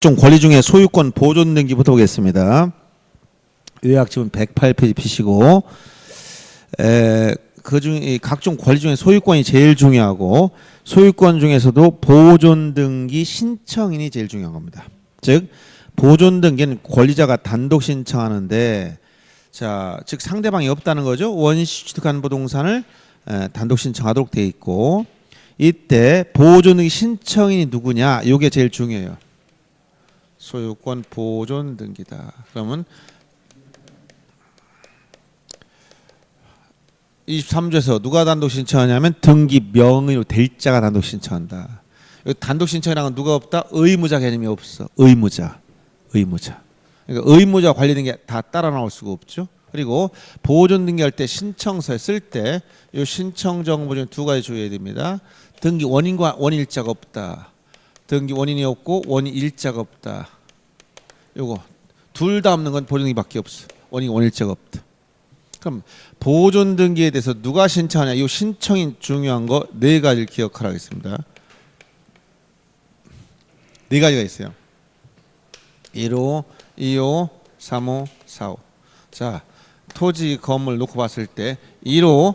각종 권리 중에 소유권 보존 등기부터 보겠습니다. 요약집은 108페이지 피시고 그중 각종 권리 중에 소유권이 제일 중요하고 소유권 중에서도 보존 등기 신청인이 제일 중요한 겁니다. 즉 보존 등기는 권리자가 단독 신청하는데 즉 상대방이 없다는 거죠. 원시 취득한 부동산을 단독 신청하도록 돼 있고 이때 보존 등기 신청인이 누구냐? 이게 제일 중요해요. 소유권 보존 등기다. 그러면 23조에서 누가 단독 신청하냐면 등기 명의로 될 자가 단독 신청한다. 여기 단독 신청이랑은 누가 없다? 의무자 개념이 없어. 의무자. 그러니까 의무자와 관련된 게 다 따라 나올 수가 없죠. 그리고 보존 등기할 때 신청서에 쓸 때 이 신청 정보 중에 두 가지 주의해야 됩니다. 등기 원인과 원일자가 없다. 등기 원인이 없고 원인 일자가 없다. 요거 둘 다 없는 건 보존 등기밖에 없어. 원인 원일자가 없다. 그럼 보존 등기에 대해서 누가 신청하냐? 이 신청인 중요한 거 네 가지를 기억하라고 했습니다. 네 가지가 있어요. 1호, 2호, 3호, 4호. 자, 토지 건물 놓고 봤을 때 1호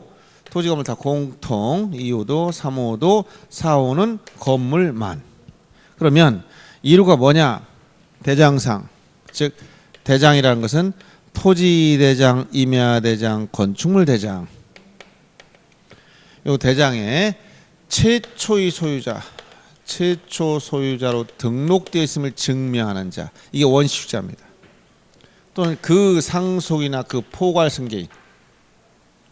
토지 건물 다 공통, 2호도 3호도 4호는 건물만. 그러면 1호가 뭐냐? 대장상. 즉 대장이라는 것은 토지대장, 임야대장, 건축물 대장. 요 대장에 최초의 소유자, 최초 소유자로 등록되어 있음을 증명하는 자. 이게 원시주자입니다. 또는 그 상속이나 그 포괄 승계인.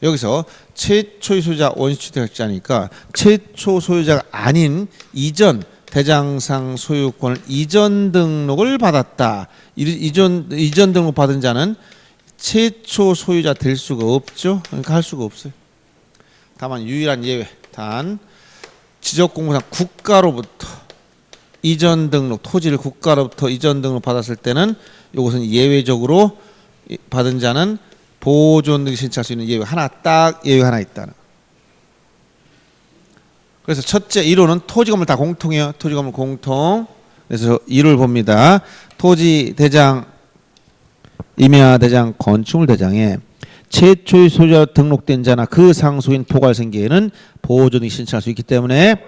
여기서 최초의 소유자 원시주택자니까 최초 소유자가 아닌 이전 대장상 소유권을 이전 등록을 받았다. 이전 등록 받은 자는 최초 소유자 될 수가 없죠. 그러니까 할 수가 없어요. 다만 유일한 예외. 단 지적공무상 국가로부터 이전 등록, 토지를 국가로부터 이전 등록 받았을 때는 이것은 예외적으로 받은 자는 보존 등기 신청할 수 있는 예외 하나, 딱 예외 하나 있다는. 그래서 첫째 1호는 토지 건물 다 공통이에요. 토지 건물 공통. 그래서 1호를 봅니다. 토지 대장, 임야 대장, 건축물 대장에 최초의 소유자 등록된 자나 그 상속인 포괄생계에는 보존 등기 신청할 수 있기 때문에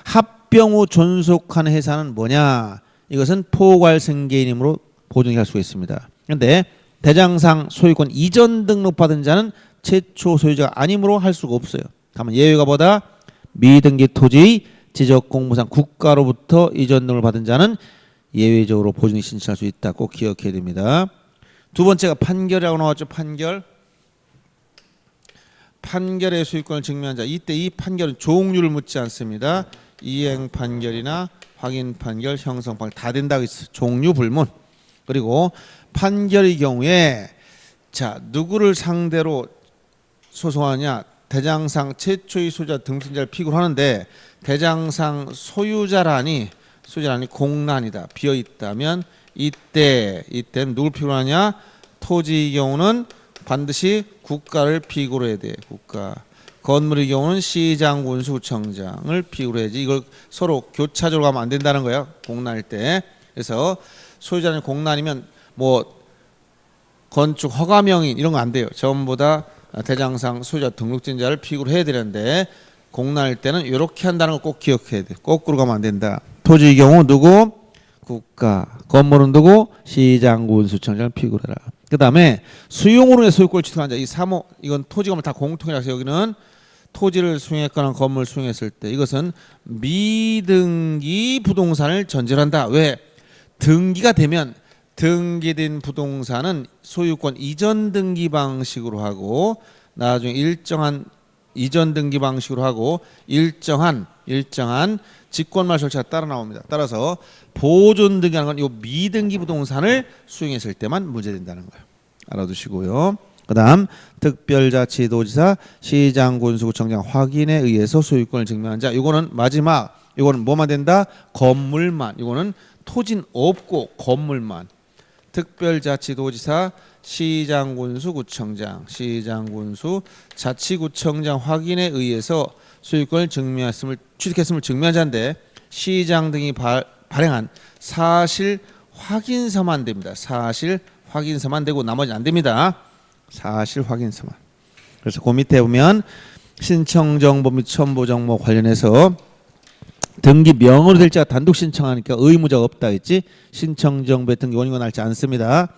합병 후 존속한 회사는 뭐냐? 이것은 포괄생계인이므로 보존 등기할 수가 있습니다. 그런데 대장상 소유권 이전 등록받은 자는 최초 소유자가 아니므로 할 수가 없어요. 다만 예외가 뭐다? 미등기 토지 지적공무상 국가로부터 이전 등록을 받은 자는 예외적으로 보존 등기 신청할 수 있다. 꼭 기억해야 됩니다. 두 번째가 판결이라고 나왔죠. 판결의 소유권을 증명한 자. 이때 이 판결은 종류를 묻지 않습니다. 이행 판결이나 확인 판결, 형성 판결 다 된다고 있어요. 종류 불문. 그리고 판결의 경우에 자 누구를 상대로 소송하냐? 대장상 최초의 소유자 등록자를 피고를 하는데 대장상 소유자란이 공란이다. 비어 있다면 이때는 누굴 피고로 하냐? 토지의 경우는 반드시 국가를 피고로 해야 돼. 국가. 건물의 경우는 시장, 군수, 구청장을 피고로 해야지. 이걸 서로 교차적으로 가면 안 된다는 거예요. 공란일 때. 그래서 소유자는 공란이면 뭐 건축 허가명인 이런 거 안 돼요. 전부 다 대장상 소유자 등록된 자를 피고로 해야 되는데 공란일 때는 이렇게 한다는 거 꼭 기억해야 돼. 거꾸로 가면 안 된다. 토지의 경우 누구? 국가. 건물은 누구? 시장, 군수, 구청장을 피고로 해라. 그 다음에 수용으로 의 소유권을 취득한 자. 이 3호 이건 토지 건물 다 공통이라서 여기는 토지를 수용했거나 건물을 수용했을 때 이것은 미등기 부동산을 전제한다. 왜? 등기가 되면 등기된 부동산은 소유권 이전 등기 방식으로 하고 나중에 일정한 이전 등기 방식으로 하고 일정한 직권말 절차가 따라 나옵니다. 따라서 보존 등기하는 건 이 미등기 부동산을 수용했을 때만 문제된다는 거예요. 알아두시고요. 그다음 특별자치도지사, 시장, 군수, 구청장 확인에 의해서 소유권을 증명한 자. 이거는 마지막. 이거는 뭐만 된다? 건물만. 이거는 토지는 없고 건물만. 특별자치도지사, 시장, 군수, 구청장, 시장, 군수, 자치구청장 확인에 의해서 소유권을 취득했음을 증명한 자인데 시장 등이 발행한 사실 확인서만 됩니다. 사실 확인서만 되고 나머지는 안 됩니다. 사실 확인서만. 그래서 그 밑에 보면 신청 정보 및 첨부 정보 관련해서 등기명으로 될지가 단독 신청하니까 의무자가 없다 했지. 신청 정보의 등기 원인과 날짜 안 씁니다.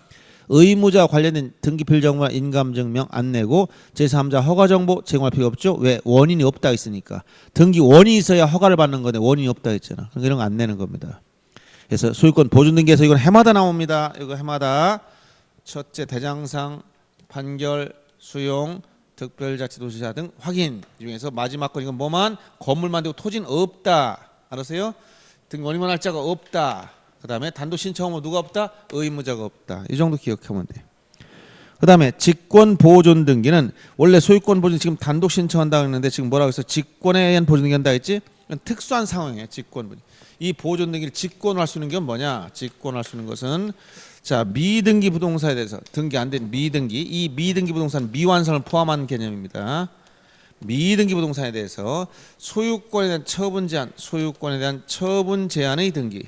의무자 관련된 등기 필정보나 인감증명 안 내고 제3자 허가 정보 제공할 필요 없죠. 왜? 원인이 없다 했으니까. 등기 원인이 있어야 허가를 받는 건데 원인이 없다 했잖아. 그러니까 이런 거 안 내는 겁니다. 그래서 소유권 보존 등기에서 이건 해마다 나옵니다. 이거 해마다 첫째 대장상 판결 수용 특별자치도시자 등 확인 중에서 마지막 건 이건 뭐만 건물만 되고 토지는 없다. 알았어요? 등기 원인과 날짜가 없다. 그 다음에 단독 신청하면 누가 없다? 의무자가 없다. 이 정도 기억하면 돼요. 그 다음에 직권 보존 등기는 원래 소유권 보존 지금 단독 신청한다고 했는데 지금 뭐라고 해서 직권에 의한 보존 등기 한다 했지? 특수한 상황이에요. 직권 보존. 이 보존 등기를 직권할 수 있는 게 뭐냐? 직권할 수 있는 것은 자 미등기 부동산에 대해서 등기 안 된 미등기 이 미등기 부동산 미완성을 포함한 개념입니다. 미등기 부동산에 대해서 소유권에 대한 처분 제한, 소유권에 대한 처분 제한의 등기,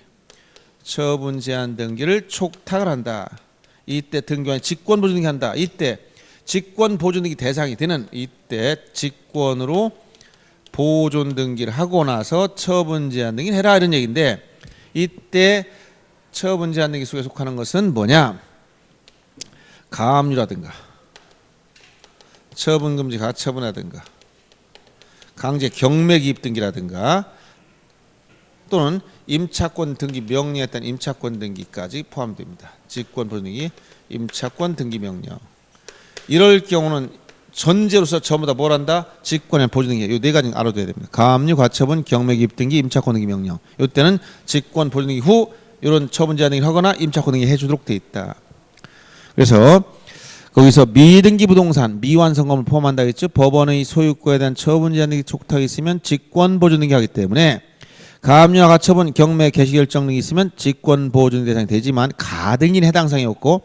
처분 제한 등기를 촉탁을 한다. 이때 등기관이 직권 보존 등기 한다. 이때 직권 보존 등기 대상이 되는 이때 직권으로 보존 등기를 하고 나서 처분 제한 등기를 해라 이런 얘기인데 이때 처분 제한 등기 속에 속하는 것은 뭐냐? 가압류라든가 처분 금지 가처분이라든가 강제 경매 기입 등기라든가 또는 임차권 등기 명령에 따른 임차권 등기까지 포함됩니다. 직권 보존 등기, 임차권 등기 명령. 이럴 경우는 전제로서 전부 다 뭘 한다? 직권의 보존 등기. 이 네 가지 알아둬야 됩니다. 가압류, 가처분, 경매 기입 등기, 임차권 등기 명령. 이때는 직권 보존 등기 후 이런 처분 제한 등기를 하거나 임차권 등기 해주도록 돼 있다. 그래서 거기서 미등기 부동산 미완성 건물 포함한다 했죠. 법원의 소유권에 대한 처분 제한 등기 촉탁이 있으면 직권 보존 등기 하기 때문에 가압류나 가처분, 경매 개시 결정 등이 있으면 직권 보존 대상이 되지만 가등기는 해당 사항이 없고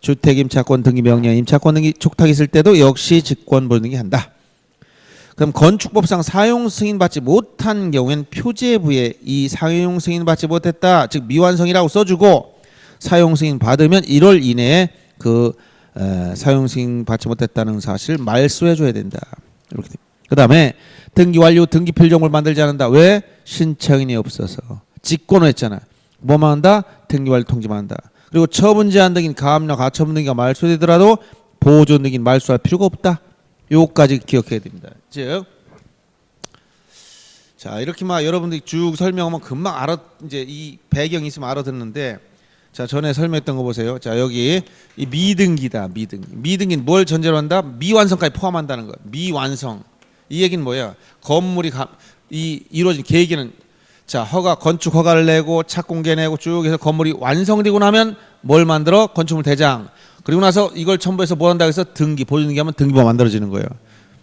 주택 임차권 등기 명령, 임차권 등기 촉탁이 있을 때도 역시 직권 보존 등기 한다. 그럼 건축법상 사용 승인 받지 못한 경우에는 표제부에 이 사용 승인 받지 못했다, 즉 미완성이라고 써주고 사용 승인 받으면 1월 이내에 그 사용 승인 받지 못했다는 사실 말소해줘야 된다. 이렇게 됩니다. 그 다음에 등기 완료 등기 필정보를 만들지 않는다. 왜? 신청인이 없어서. 직권을 했잖아. 뭐만 한다? 등기 완료 통지만 한다. 그리고 처분 제한 등인 가압류나 가처분 등기가 말소되더라도 보존 등기는 말소할 필요가 없다. 요거까지 기억해야 됩니다. 즉, 자 이렇게 막 여러분들이 쭉 설명하면 금방 이제 이 배경이 있으면 알아듣는데, 자 전에 설명했던 거 보세요. 자 여기 이 미등기다. 미등기는 뭘 전제로 한다? 미완성까지 포함한다는 거. 미완성. 이 얘기는 뭐야? 건물이 이루어진 계획에는 자 건축 허가를 내고 착공계 내고 쭉 해서 건물이 완성되고 나면 뭘 만들어? 건축물 대장. 그리고 나서 이걸 첨부해서 뭐 한다고 해서 등기, 보존 등기하면 등기부가 만들어지는 거예요.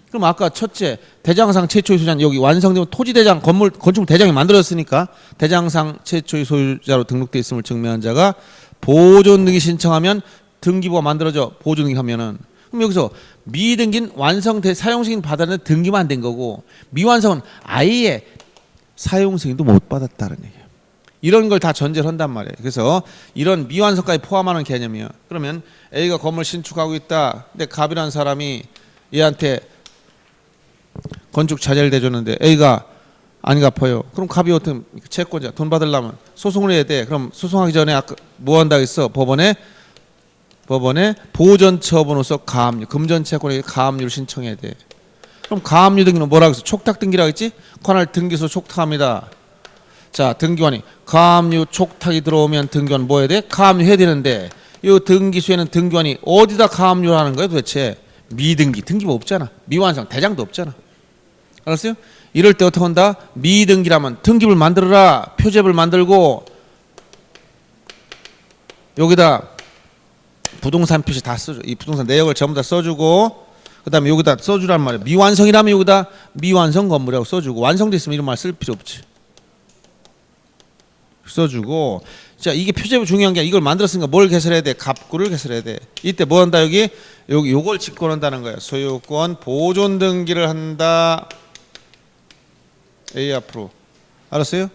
그럼 아까 첫째 대장상 최초의 소유자 여기 완성되면 토지대장, 건축물 대장이 만들어졌으니까 대장상 최초의 소유자로 등록돼 있음을 증명한 자가 보존 등기 신청하면 등기부가 만들어져. 보존 등기 하면은 그럼 여기서 미등기는 사용 승인 받았는데 등기만 안 된 거고 미완성은 아예 사용 승인도 못 받았다는 얘기예요. 이런 걸 다 전제를 한단 말이에요. 그래서 이런 미완성까지 포함하는 개념이에요. 그러면 A가 건물 신축하고 있다. 근데 갑이라는 사람이 얘한테 건축 자재를 대줬는데 A가 안 갚아요. 그럼 갑이 어떻게 채권자 돈 받으려면 소송을 해야 돼. 그럼 소송하기 전에 아까 뭐 한다고 했어? 법원에 보전 처분으로서 가압류, 금전 채권에 가압류를 신청해야 돼. 그럼 가압류 등기는 뭐라고 했어? 촉탁 등기라고 했지? 관할 등기소 촉탁합니다. 자, 등기관이 가압류 촉탁이 들어오면 등기관 뭐 해야 돼? 가압류 해야 되는데 이 등기소에는 등기관이 어디다 가압류를 하는 거야 도대체? 미등기, 등기부 없잖아. 미완성, 대장도 없잖아. 알았어요? 이럴 때 어떻게 한다? 미등기라면 등기부를 만들어라. 표제부를 만들고 여기다 부동산 표시 다 써줘. 이 부동산 내역을 전부 다 써주고 그 다음에 여기다 써주란 말이야. 미완성이라면 여기다 미완성 건물이라고 써주고 완성됐으면 이런 말 쓸 필요 없지. 써주고 자 이게 표제부 중요한 게 이걸 만들었으니까 뭘 개설해야 돼? 갑구를 개설해야 돼. 이때 뭐 한다? 여기 요걸 직권한다는 거야. 소유권 보존 등기를 한다. A 앞으로 알았어요?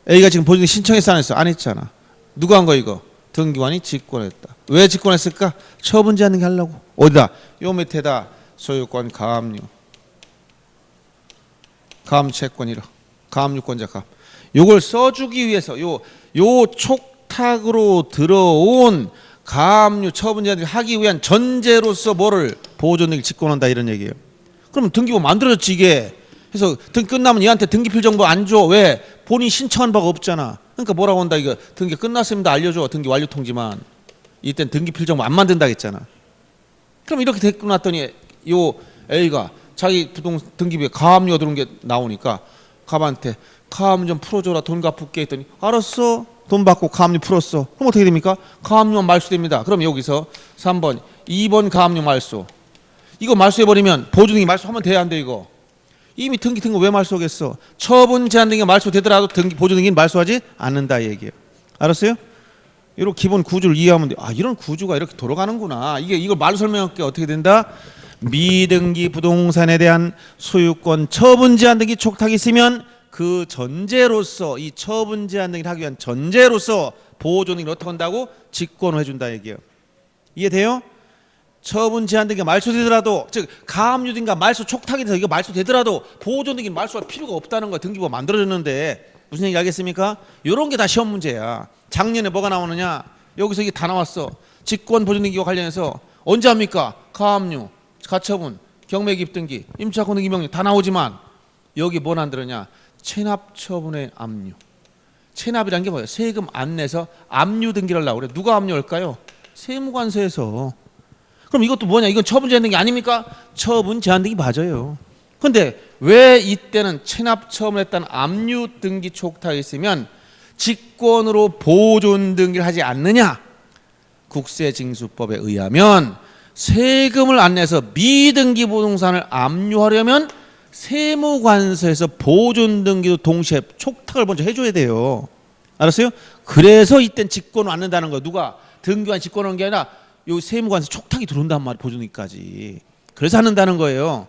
A가 지금 보증 신청했어 안 했어? 안 했잖아. 누가 한 거 이거? 등기관이 직권했다. 왜 직권했을까? 처분 제한 등기 하려고. 어디다? 요 밑에다 소유권 가압류. 가압채권 1억. 가압류권자 가압. 요걸 써주기 위해서 요 촉탁으로 들어온 가압류 처분 제한 등기 하기 위한 전제로서 뭐를 보존 등기 직권한다 이런 얘기예요. 그럼 등기부 만들어졌지 이게. 그래서 등기 끝나면 얘한테 등기필 정보 안 줘. 왜? 본인이 신청한 바가 없잖아. 그러니까 뭐라고 한다 이거. 등기 끝났습니다. 알려줘. 등기 완료 통지만. 이땐 등기필 정보 안 만든다 했잖아. 그럼 이렇게 됐고 났더니 요 A가 자기 부동산 등기부에 가압류가 들어온 게 나오니까 갑한테 가압류 좀 풀어줘라. 돈 갚을게 했더니 알았어. 돈 받고 가압류 풀었어. 그럼 어떻게 됩니까? 가압류만 말소됩니다. 그럼 여기서 3번 2번 가압류 말소. 이거 말소해버리면 보증등기 말소하면 돼야 안 돼 이거. 이미 등기 거 왜 말소하겠어? 처분 제한 등기 말소되더라도 등기 보존 등기는 말소하지 않는다 이 얘기예요. 알았어요? 이런 기본 구조를 이해하면 돼. 아 이런 구조가 이렇게 돌아가는구나. 이걸 말로 설명할게. 어떻게 된다? 미등기 부동산에 대한 소유권 처분 제한 등기 촉탁이 있으면 그 전제로서 이 처분 제한 등기를 하기 위한 전제로서 보존 등기를 어떻게 한다고? 직권을 해준다 얘기예요. 이해돼요? 처분 제한 등기가 말소되더라도 즉 가압류 등기가 말소 촉탁이 돼서 이거 말소되더라도 보존 등기는 말소할 필요가 없다는 거야. 등기부가 만들어졌는데 무슨 얘기 알겠습니까? 이런 게 다 시험 문제야. 작년에 뭐가 나오느냐? 여기서 이게 다 나왔어. 직권 보존 등기와 관련해서 언제 합니까? 가압류, 가처분, 경매기입 등기, 임차권 등기 명령 다 나오지만 여기 뭘 안 들었냐? 체납 처분의 압류. 체납이란 게 뭐예요? 세금 안 내서 압류 등기를 하려고 그래. 누가 압류할까요? 세무관서에서. 그럼 이것도 뭐냐? 이건 처분 제한 등기 아닙니까? 처분 제한 등기 맞아요. 그런데 왜 이때는 체납 처분했다는 압류 등기 촉탁이 있으면 직권으로 보존 등기를 하지 않느냐? 국세징수법에 의하면 세금을 안 내서 미등기 부동산을 압류하려면 세무관서에서 보존 등기도 동시에 촉탁을 먼저 해줘야 돼요. 알았어요? 그래서 이땐 직권을 않는다는 거. 누가? 등기관 직권하는 게 아니라 요 세무관서 촉탁이 들어온단 말이에요. 보존등기까지. 그래서 한다는 거예요.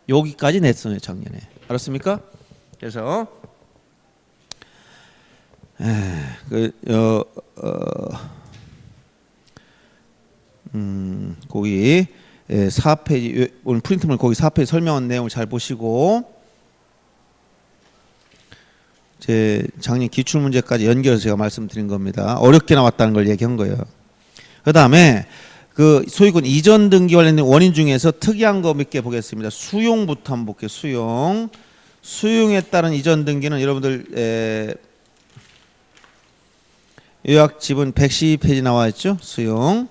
여기까지 냈어요 작년에. 알았습니까? 그래서 거기 4페이지 오늘 프린트물 거기 4페이지 설명한 내용을 잘 보시고 제 작년 기출문제까지 연결해서 제가 말씀드린 겁니다. 어렵게 나왔다는 걸 얘기한 거예요. 그 다음에 그 소유권 이전 등기 관련된 원인 중에서 특이한 거 몇 개 보겠습니다. 수용부터 한번 볼게요. 수용. 수용에 따른 이전 등기는 여러분들 요약 지분 112페이지 나와 있죠. 수용.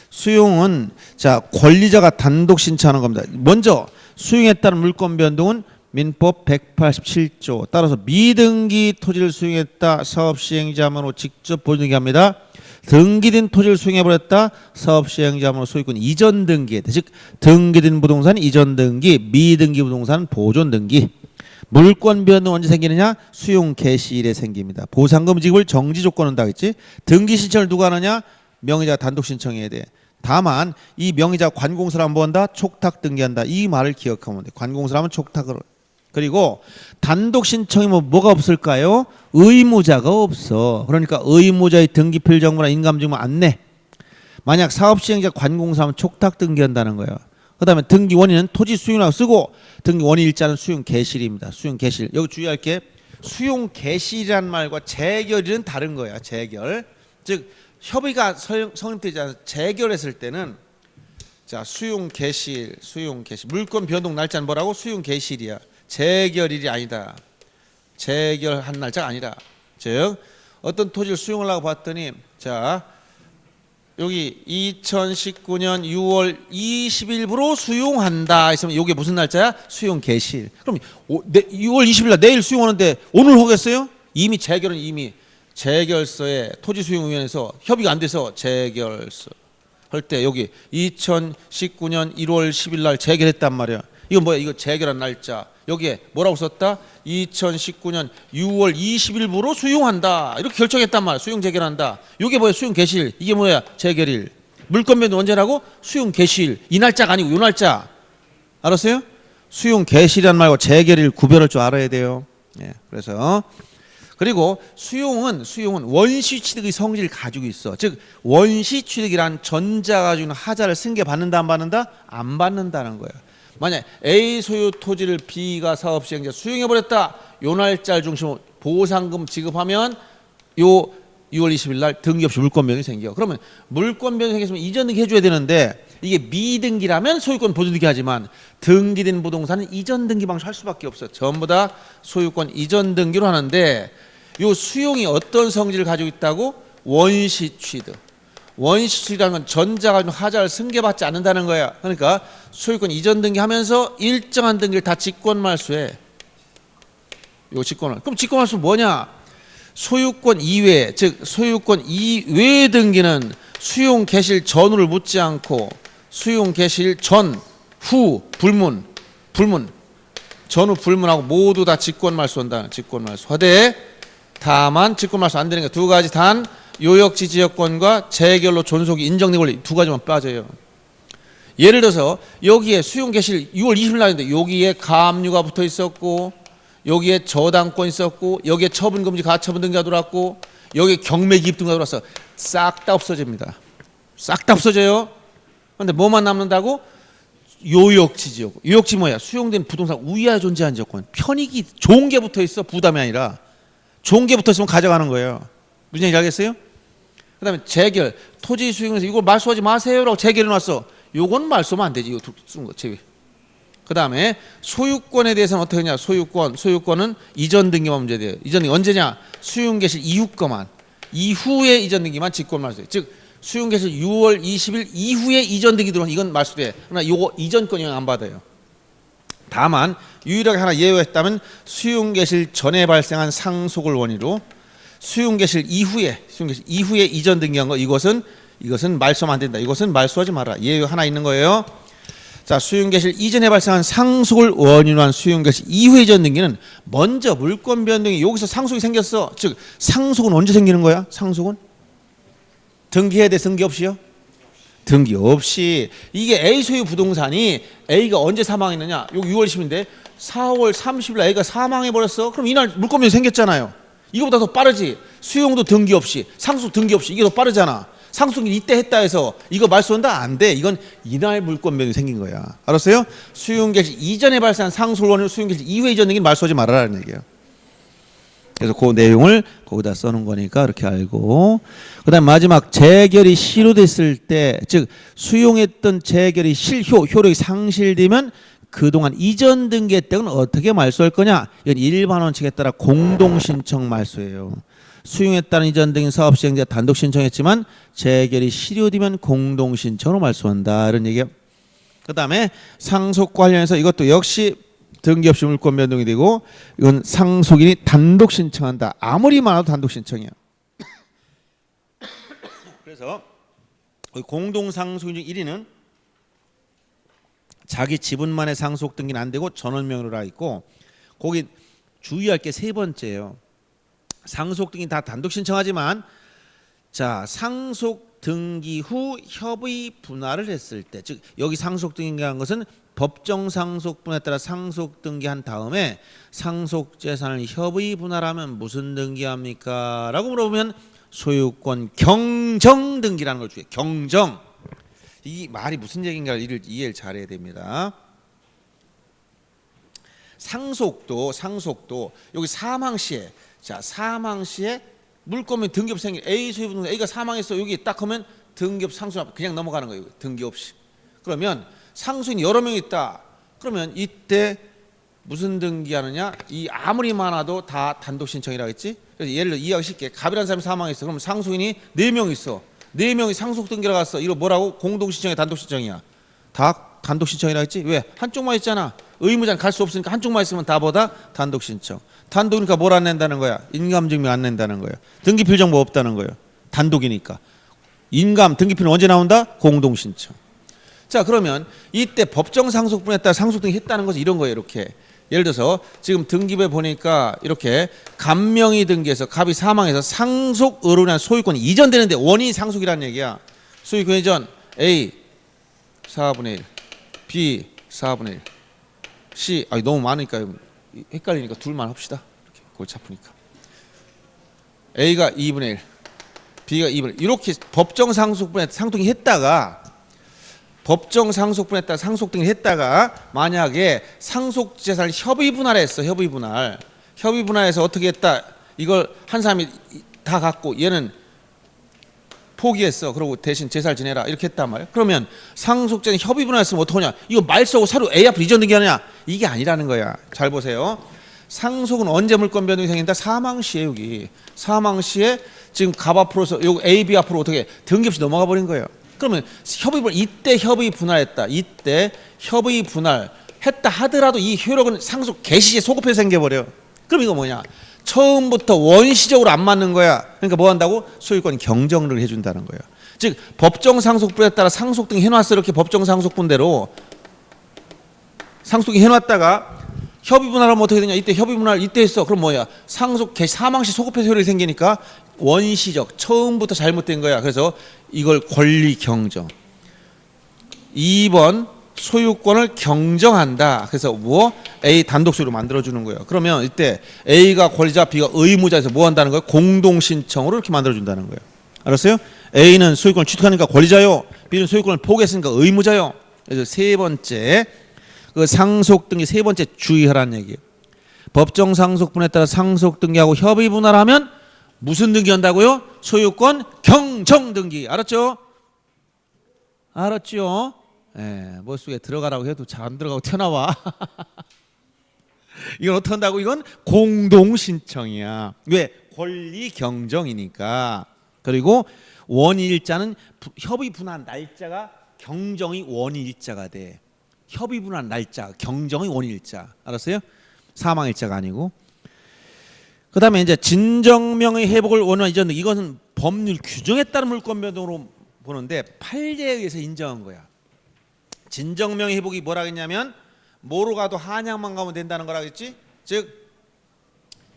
수용은 자 권리자가 단독 신청하는 겁니다. 먼저 수용에 따른 물권 변동은 민법 187조 따라서 미등기 토지를 수용했다. 사업시행자만으로 직접 보증등기합니다. 등기된 토지를 수용해버렸다. 사업시행자만으로 소유권 이전 등기. 즉 등기된 부동산 이전 등기, 미등기 부동산 보존 등기. 물권 변동 언제 생기느냐? 수용 개시일에 생깁니다. 보상금 지급을 정지 조건은 다 있지. 등기 신청을 누가 하느냐? 명의자가 단독 신청해야 돼. 다만 이 명의자 관공서라면 뭐한다? 촉탁 등기한다. 이 말을 기억하면 돼. 관공서라면 촉탁을. 그리고 단독 신청이면 뭐가 없을까요? 의무자가 없어. 그러니까 의무자의 등기필 정보나 인감증명 안 내. 만약 사업시행자 관공서하면 촉탁 등기한다는 거예요. 그 다음에 등기 원인은 토지 수용이라고 쓰고 등기 원인 일자는 수용 개시일입니다. 수용 개시일. 여기 주의할 게 수용 개시일이라는 말과 재결일은 다른 거야. 재결. 즉 협의가 성립되지 않아서 재결했을 때는 자 수용 개시일, 수용 개시. 물권 변동 날짜는 뭐라고? 수용 개시일이야. 재결일이 아니다. 재결한 날짜가 아니라. 즉 어떤 토지를 수용하려고 봤더니 자 여기 2019년 6월 20일부로 수용한다 했으면 이게 무슨 날짜야? 수용 개시일. 그럼 6월 20일 날 내일 수용하는데 오늘 하겠어요? 이미 재결은 이미 재결서에 토지수용위원회에서 협의가 안 돼서 재결서 할 때 여기 2019년 1월 10일 날 재결했단 말이야. 이건 뭐야? 이거 재결한 날짜. 여기에 뭐라고 썼다? 2019년 6월 20일부로 수용한다. 이렇게 결정했단 말이야. 수용 재결한다. 이게 뭐야? 수용 개시일. 이게 뭐야? 재결일. 물권 변동 언제라고? 수용 개시일. 이 날짜가 아니고 이 날짜. 알았어요? 수용 개시일이란 말과 재결일 구별할 줄 알아야 돼요. 예. 그래서 그리고 수용은 원시 취득의 성질을 가지고 있어. 즉 원시 취득이란 전자가 가지고 있는 하자를 승계 받는다 안 받는다? 안 받는다는 거야. 만약 A 소유 토지를 B가 사업 시행자 수용해 버렸다. 요 날짜를 중심으로 보상금 지급하면 요 6월 20일 날 등기 없이 물권 변경이 생겨. 그러면 물권 변경이 생겼으면 이전 등기 해줘야 되는데 이게 미등기라면 소유권 보존 등기 하지만 등기된 부동산은 이전 등기 방식 할 수밖에 없어. 전부 다 소유권 이전 등기로 하는데 요 수용이 어떤 성질을 가지고 있다고? 원시 취득. 원시 취득이라는 건 전자가 가지고 하자를 승계받지 않는다는 거야. 그러니까 소유권 이전 등기하면서 일정한 등기를 다 직권 말소해. 요 직권을. 그럼 직권 말소 뭐냐? 소유권 이외, 즉 소유권 이외 등기는 수용 개실 전후를 묻지 않고 수용 개실 전, 후, 불문, 전후 불문하고 모두 다 직권 말소한다. 직권 말소. 하되 다만 직권 말소 안 되는 게 두 가지. 단 요역지 지역권과 재결로 존속이 인정된 권리 두 가지만 빠져요. 예를 들어서 여기에 수용 개실 6월 20일 날인데 여기에 가압류가 붙어 있었고 여기에 저당권 있었고 여기에 처분금지 가처분 등기가 들어왔고 여기에 경매기입 등기가 들어왔어. 싹 다 없어집니다. 싹 다 없어져요. 그런데 뭐만 남는다고? 요역지 지역. 요역지 뭐야? 수용된 부동산 우위에 존재한 지역권. 편익이 좋은 게 붙어 있어. 부담이 아니라 좋은 게 붙어 있으면 가져가는 거예요. 무슨 얘기인지 알겠어요? 그 다음에 재결. 토지 수용해서 이걸 말소하지 마세요라고 재결해놨어. 요건 말소하면 안 되지. 이거 쓰는 거 제외. 그 다음에 소유권에 대해서는 어떻게 하냐? 소유권은 이전 등기만 문제돼요. 이전 등기 언제냐? 수용 개실 이후 거만. 이후에 이전 등기만 직권 말소돼. 즉 수용 개실 6월 20일 이후에 이전 등기 들어오면 이건 말소돼. 그러나 요거 이전 건 영향 안 받아요. 다만 유일하게 하나 예외했다면 수용 개실 전에 발생한 상속을 원인으로 수용 개실 이후에 이전 등기한 거 이것은 말소하면 안 된다. 이것은 말소하지 마라. 예외 하나 있는 거예요. 자, 수용개실 이전에 발생한 상속을 원인으로 한 수용개실 이후에 이전 등기는 먼저 물권 변동이 여기서 상속이 생겼어. 즉 상속은 언제 생기는 거야? 상속은 등기해야 돼? 등기 없이요? 등기 없이. 이게 A 소유 부동산이 A가 언제 사망했느냐? 여기 6월 10일인데 4월 30일 A가 사망해 버렸어. 그럼 이날 물권 변동이 생겼잖아요. 이거보다 더 빠르지. 수용도 등기 없이 상속 등기 없이 이게 더 빠르잖아. 상속이 이때 했다 해서 이거 말소한다? 안 돼. 이건 이날 물권 변동이 생긴 거야. 알았어요? 수용개실 이전에 발생한 상속을 원인으로 수용개실 이후에 이전 등기는 말소하지 말아라는 얘기예요. 그래서 그 내용을 거기다 써놓은 거니까 이렇게 알고, 그 다음 마지막 재결이 실효됐을 때, 즉 수용했던 재결이 효력이 상실되면 그동안 이전 등기의 때는 어떻게 말소할 거냐? 이건 일반 원칙에 따라 공동신청 말소예요. 수용했다는 이전 등기 사업 시행자 단독 신청했지만 재결이 실효되면 공동 신청으로 말소한다. 이런 얘기예요. 그다음에 상속 관련해서 이것도 역시 등기 없이 물권 변동이 되고 이건 상속인이 단독 신청한다. 아무리 많아도 단독 신청이야. 그래서 공동 상속인 중 1위는 자기 지분만의 상속 등기는 안 되고 전원명의로 나 있고, 거기 주의할 게 세 번째예요. 상속 등기 다 단독 신청하지만 자, 상속 등기 후 협의 분할을 했을 때, 즉 여기 상속 등기한 것은 법정 상속 분할에 따라 상속 등기한 다음에 상속 재산을 협의 분할하면 무슨 등기합니까? 라고 물어보면 소유권 경정 등기라는 걸 주게. 경정. 이 말이 무슨 얘기인가를 이해를 잘해야 됩니다. 상속도 여기 사망 시에, 자, 사망 시에 물권면 등기 없이 생긴 A 소유 부동산 A가 사망했어. 여기 딱 하면 등기 없이 상속 그냥 넘어가는 거예요. 등기 없이. 그러면 상속인이 여러 명 있다. 그러면 이때 무슨 등기하느냐? 이 아무리 많아도 다 단독 신청이라고 했지. 그래서 예를 들어 이해하기 쉽게 갑이라는 사람이 사망했어. 그럼 상속인이 4명 있어. 4명이 상속 등기를 갔어. 이거 뭐라고? 공동 신청이 단독 신청이야. 다 단독 신청이라고 했지. 왜? 한쪽만 있잖아. 의무자는 갈 수 없으니까 한쪽만 있으면 다 뭐다? 단독 신청. 단독이니까 뭘 안 낸다는 거야? 인감증명 안 낸다는 거야. 등기필 정보 없다는 거예요. 단독이니까. 인감, 등기필은 언제 나온다? 공동 신청. 자, 그러면 이때 법정 상속분에 따라 상속 등기 했다는 것은 이런 거예요. 이렇게. 예를 들어서 지금 등기부에 보니까 이렇게 갑명의 등기에서 갑이 사망해서 상속 의뢰한 소유권이 이전되는데 원인이 상속이라는 얘기야. 소유권 이전 A 4분의 1, B 4분의 1, C 너무 많으니까 헷갈리니까 둘만 합시다. 이렇게 골치 아프니까. A가 2분의 1, B가 2분의 1 이렇게 법정 상속분에 상속이 했다가 법정 상속분에 따라 상속등을 했다가 만약에 상속재산을 협의분할했어. 협의분할해서 어떻게 했다. 이걸 한 사람이 다 갖고 얘는 포기했어. 그러고 대신 제사를 지내라. 이렇게 했단 말이야. 그러면 상속재산 협의분할했으면 어떡하냐. 이거 말소하고 서로 A 앞으로 이전 등기하느냐. 이게 아니라는 거야. 잘 보세요. 상속은 언제 물권 변동이 생긴다? 사망시에 여기. 사망시에 지금 갑 앞으로서 여기 A, B 앞으로 어떻게 등기 없이 넘어가 버린 거예요. 그러면 협의분할 이때 협의분할했다. 이때 협의분할했다 하더라도 이 효력은 상속 개시에 소급해서 생겨버려. 그럼 이거 뭐냐? 처음부터 원시적으로 안 맞는 거야. 그러니까 뭐 한다고? 소유권 경정을 해준다는 거예요. 즉 법정 상속분에 따라 상속등 해놨어. 이렇게 법정 상속분대로 상속이 해놨다가 협의분할하면 어떻게 되냐? 이때 협의분할 이때 했어. 그럼 뭐야? 상속 개시 사망시 소급해서 효력이 생기니까 원시적 처음부터 잘못된 거야. 그래서 이걸 권리 경정. 2번 소유권을 경정한다. 그래서 뭐 A 단독 소유로 만들어주는 거예요. 그러면 이때 A가 권리자, B가 의무자에서 뭐 한다는 거예요? 공동 신청으로 이렇게 만들어준다는 거예요. 알았어요? A는 소유권을 취득하니까 권리자요. B는 소유권을 포기했으니까 의무자요. 그래서 세 번째 그 상속 등기 세 번째 주의하라는 얘기예요. 법정 상속분에 따라 상속 등기하고 협의 분할하면 무슨 등기 한다고요? 소유권 경정 등기. 알았죠? 알았죠? 예, 머릿속에 들어가라고 해도 잘 안 들어가고 튀어나와. 이건 어떻게 한다고? 이건 공동신청이야. 왜? 권리 경정이니까. 그리고 원일자는 협의 분할 날짜가 경정이 원일자가 돼. 협의 분할 날짜, 경정이 원일자. 알았어요? 사망일자가 아니고. 그 다음에 이제 진정명의 회복을 원하는 이전 이것은 법률 규정에 따른 물권 변동으로 보는데 판례에 의해서 인정한 거야. 진정명의 회복이 뭐라 했냐면 뭐로 가도 한양만 가면 된다는 거라 그랬지. 즉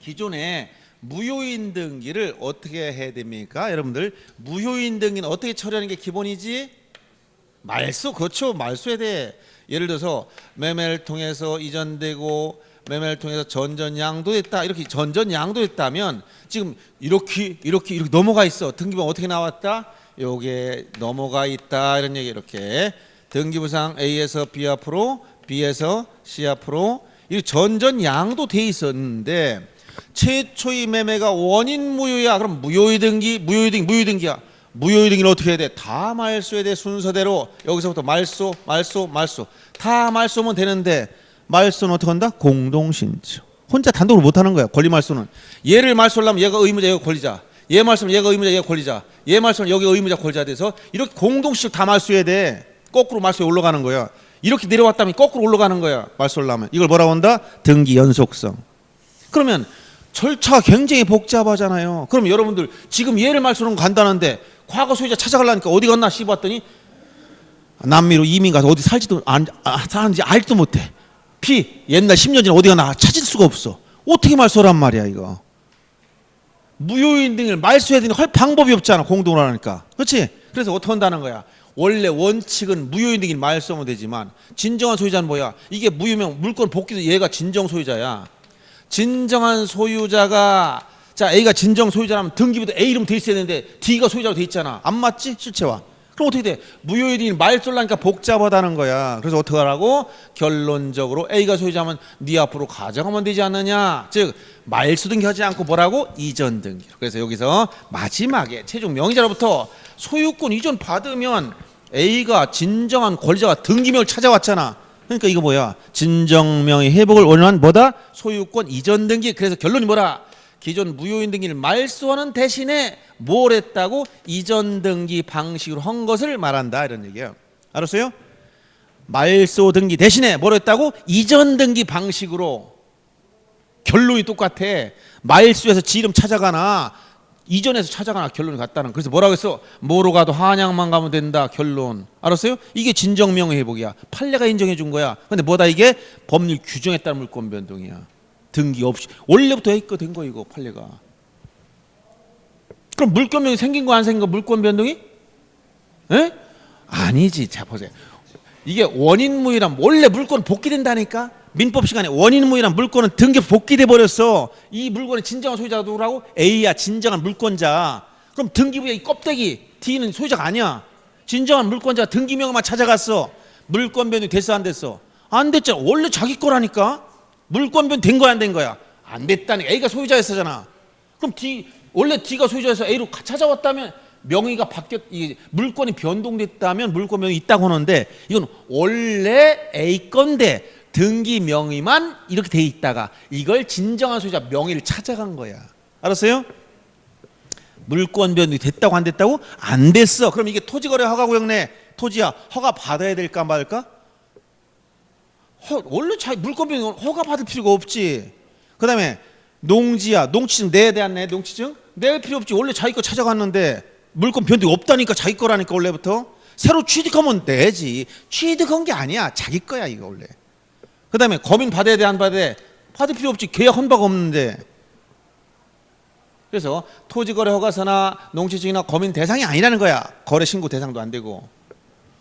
기존에 무효인 등기를 어떻게 해야 됩니까? 여러분들 무효인 등기는 어떻게 처리하는 게 기본이지? 말소. 그렇죠. 말소에 대해 예를 들어서 매매를 통해서 이전되고 매매를 통해서 전전양도됐다. 이렇게 전전양도됐다면 지금 이렇게 넘어가 있어. 등기부가 어떻게 나왔다? 요게 넘어가 있다. 이런 얘기 이렇게 등기부상 A에서 B 앞으로 B에서 C 앞으로 이렇게 전전양도돼 있었는데 최초의 매매가 원인 무효야. 그럼 무효의 등기야. 무효의 등기는 어떻게 해야 돼? 다 말소에 대해 순서대로 여기서부터 말소 다 말소면 되는데 말소는 어떻게 한다? 공동신청. 혼자 단독으로 못하는 거야. 권리 말소는. 얘를 말소를 하면 얘가 의무자, 얘가 권리자. 얘 말소는 얘가 의무자, 얘가 권리자. 얘 말소는 여기 의무자, 권리자 돼서 이렇게 공동신청 다 말소해야 돼. 거꾸로 말소에 올라가는 거야. 이렇게 내려왔다면 거꾸로 올라가는 거야. 말소를 하면. 이걸 뭐라고 한다? 등기 연속성. 그러면 절차가 굉장히 복잡하잖아요. 그럼 여러분들 지금 얘를 말소는 간단한데 과거 소유자 찾아가려니까 어디 갔나 씹어봤더니 남미로 이민 가서 어디 사는지 알지도 못해. P 옛날 10년 전에 어디 가나 찾을 수가 없어. 어떻게 말소란 말이야 이거. 무효인 등을 말소해야 되는 할 방법이 없잖아. 공동으로 하니까. 그렇지? 그래서 어떻게 한다는 거야. 원래 원칙은 무효인 등을 말소하면 되지만 진정한 소유자는 뭐야. 이게 무효면 물건 복귀도 얘가 진정 소유자야. 진정한 소유자가 자 A가 진정 소유자라면 등기부도 A 이름 돼 있어야 되는데 D가 소유자로 돼 있잖아. 안 맞지? 실체와. 그럼 어떻게 돼? 무효인 등이 말소를 하니까 복잡하다는 거야. 그래서 어떻게 하라고? 결론적으로 A가 소유자면 네 앞으로 가져가면 되지 않느냐. 즉 말소 등기하지 않고 뭐라고? 이전 등기. 그래서 여기서 마지막에 최종 명의자로부터 소유권 이전 받으면 A가 진정한 권리자가 등기명을 찾아왔잖아. 그러니까 이거 뭐야? 진정명의 회복을 원하는 뭐다? 소유권 이전 등기. 그래서 결론이 뭐라? 기존 무효인 등기를 말소하는 대신에 뭘 했다고? 이전 등기 방식으로 한 것을 말한다. 이런 얘기예요. 알았어요? 말소 등기 대신에 뭘 했다고? 이전 등기 방식으로. 결론이 똑같아. 말소에서 지 이름 찾아가나 이전에서 찾아가나 결론이 같다는. 그래서 뭐라고 했어? 뭐로 가도 한양만 가면 된다. 결론. 알았어요? 이게 진정명의 회복이야. 판례가 인정해 준 거야. 근데 뭐다 이게? 법률 규정에 따른 물권 변동이야. 등기 없이. 원래부터 된 거 이거 판례가. 그럼 물권 변동이 생긴 거 안 생긴 거 물권 변동이? 에? 아니지. 자 보세요. 이게 원인 무효라면 원래 물권 복귀된다니까. 민법 시간에 원인무효란 물건은 등기 복귀돼 버렸어. 이 물건의 진정한 소유자가 누구라고? A야, 진정한 물권자. 그럼 등기부의 이 껍데기 D는 소유자가 아니야. 진정한 물권자 등기명만 찾아갔어. 물권 변동이 됐어, 안 됐어? 안 됐잖아. 원래 자기 거라니까. 물권 변동 된 거야, 안 된 거야? 안 됐다니까. A가 소유자였잖아. 그럼 원래 D가 소유자여서 A로 찾아왔다면 명의가 이 물권이 변동됐다면 물권 변동이 있다고 하는데, 이건 원래 A 건데 등기 명의만 이렇게 돼 있다가 이걸 진정한 소유자 명의를 찾아간 거야. 알았어요? 물권 변동이 됐다고 안 됐다고? 안 됐어. 그럼 이게 토지거래 허가구역 내 토지야, 허가 받아야 될까 말까? 원래 물권 변동 허가 받을 필요가 없지. 그 다음에 농지야, 농지증 내야 돼 안 내? 농지증 낼 필요 없지. 원래 자기 거 찾아갔는데 물권 변동이 없다니까. 자기 거라니까. 원래부터 새로 취득하면 내지. 취득한 게 아니야, 자기 거야 이거 원래. 그 다음에 검인 받아야 돼 안 받아야 돼? 받을 필요 없지. 계약한 바가 없는데. 그래서 토지거래 허가서나 농지증이나 검인 대상이 아니라는 거야. 거래 신고 대상도 안 되고.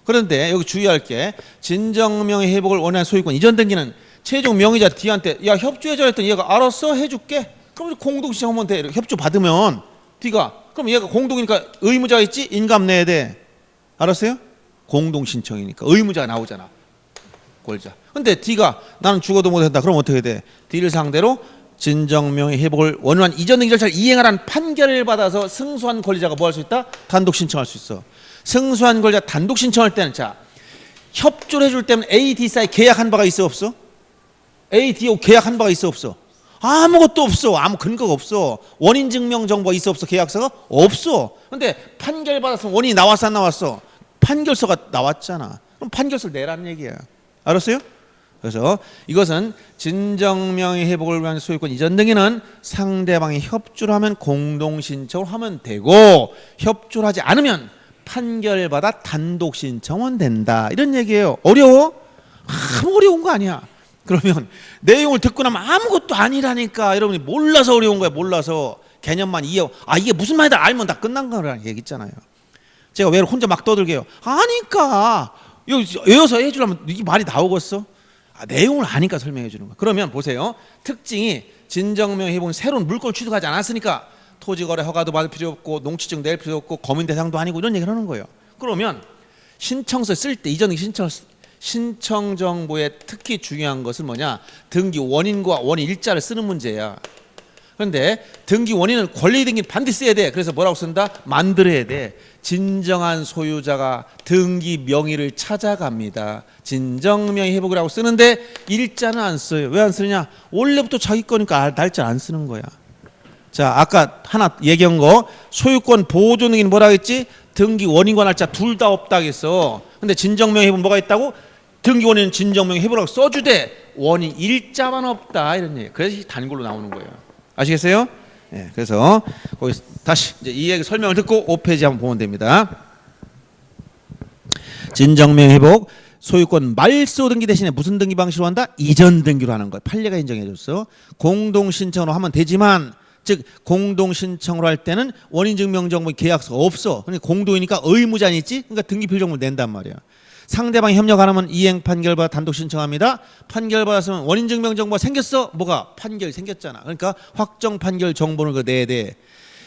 그런데 여기 주의할 게, 진정명의 회복을 원하는 소유권 이전 등기는 최종 명의자 D한테 야 협조해줘 했더니 얘가 알았어 해줄게. 그럼 공동신청하면 돼. 협조 받으면 D가, 그럼 얘가 공동이니까 의무자가 있지? 인감 내야 돼. 알았어요? 공동신청이니까 의무자가 나오잖아. 골자. 근데 D가 나는 죽어도 못한다. 그럼 어떻게 돼? D를 상대로 진정명의 회복을 원하는 이전 등기 절차를 이행하라는 판결을 받아서 승소한 권리자가 뭐 할 수 있다? 단독 신청할 수 있어. 승소한 권리자 단독 신청할 때는, 자, 협조를 해줄 때는 A, D 사이 계약한 바가 있어 없어? A, D하고 계약한 바가 있어 없어? 아무것도 없어. 아무 근거가 없어. 원인 증명 정보가 있어 없어? 계약서가 없어. 근데 판결 받았으면 원인이 나왔어 안 나왔어? 판결서가 나왔잖아. 그럼 판결서를 내라는 얘기야. 알았어요? 그래서 이것은 진정명의 회복을 위한 소유권 이전 등기는 상대방이 협조를 하면 공동신청을 하면 되고, 협조를 하지 않으면 판결받아 단독 신청은 된다. 이런 얘기예요. 어려워? 아무 어려운 거 아니야. 그러면 내용을 듣고 나면 아무것도 아니라니까. 여러분이 몰라서 어려운 거야. 몰라서 개념만 이해. 이게 무슨 말이다 알면 다 끝난 거라는 얘기 있잖아요. 제가 왜 혼자 막 떠들게요? 아니까 여기 외워서 해주려면 이게 말이 나오겠어? 내용을 아니까 설명해 주는 거야. 그러면 보세요. 특징이 진정명의 회복은 새로운 물건을 취득하지 않았으니까 토지거래 허가도 받을 필요 없고 농지증 낼 필요 없고 검인 대상도 아니고 이런 얘기를 하는 거예요. 그러면 신청서 쓸 때, 이전 신청 정보에 특히 중요한 것은 뭐냐? 등기 원인과 원인 일자를 쓰는 문제야. 그런데 등기 원인은 권리 등기 반드시 써야 돼. 그래서 뭐라고 쓴다? 만들어야 돼. 진정한 소유자가 등기 명의를 찾아갑니다. 진정명의 회복을 하고 쓰는데 일자는 안 써요. 왜 안 쓰느냐? 원래부터 자기 거니까 날짜 안 쓰는 거야. 자, 아까 하나 얘기한 거, 소유권 보존 등기는 뭐라 했지? 등기 원인과 날짜 둘 다 없다 했어. 근데 진정명의 회복은 뭐가 있다고? 등기 원인은 진정명의 회복이라고 써주되 원인 일자만 없다, 이런 얘기. 그래서 단골로 나오는 거예요. 아시겠어요? 네, 그래서 거기 다시 이제 이 얘기 설명을 듣고 5페이지 한번 보면 됩니다. 진정명 회복, 소유권 말소 등기 대신에 무슨 등기 방식으로 한다? 이전 등기로 하는 거야. 판례가 인정해줬어. 공동 신청으로 하면 되지만, 즉 공동 신청으로 할 때는 원인 증명 정보 계약서가 없어. 그러니까 공동이니까 의무자는 있지. 그러니까 등기 필정보를 낸단 말이야. 상대방이 협력 안 하면 이행 판결받아 단독 신청합니다. 판결받았으면 원인 증명 정보가 생겼어. 뭐가? 판결이 생겼잖아. 그러니까 확정 판결 정보를 내야 돼.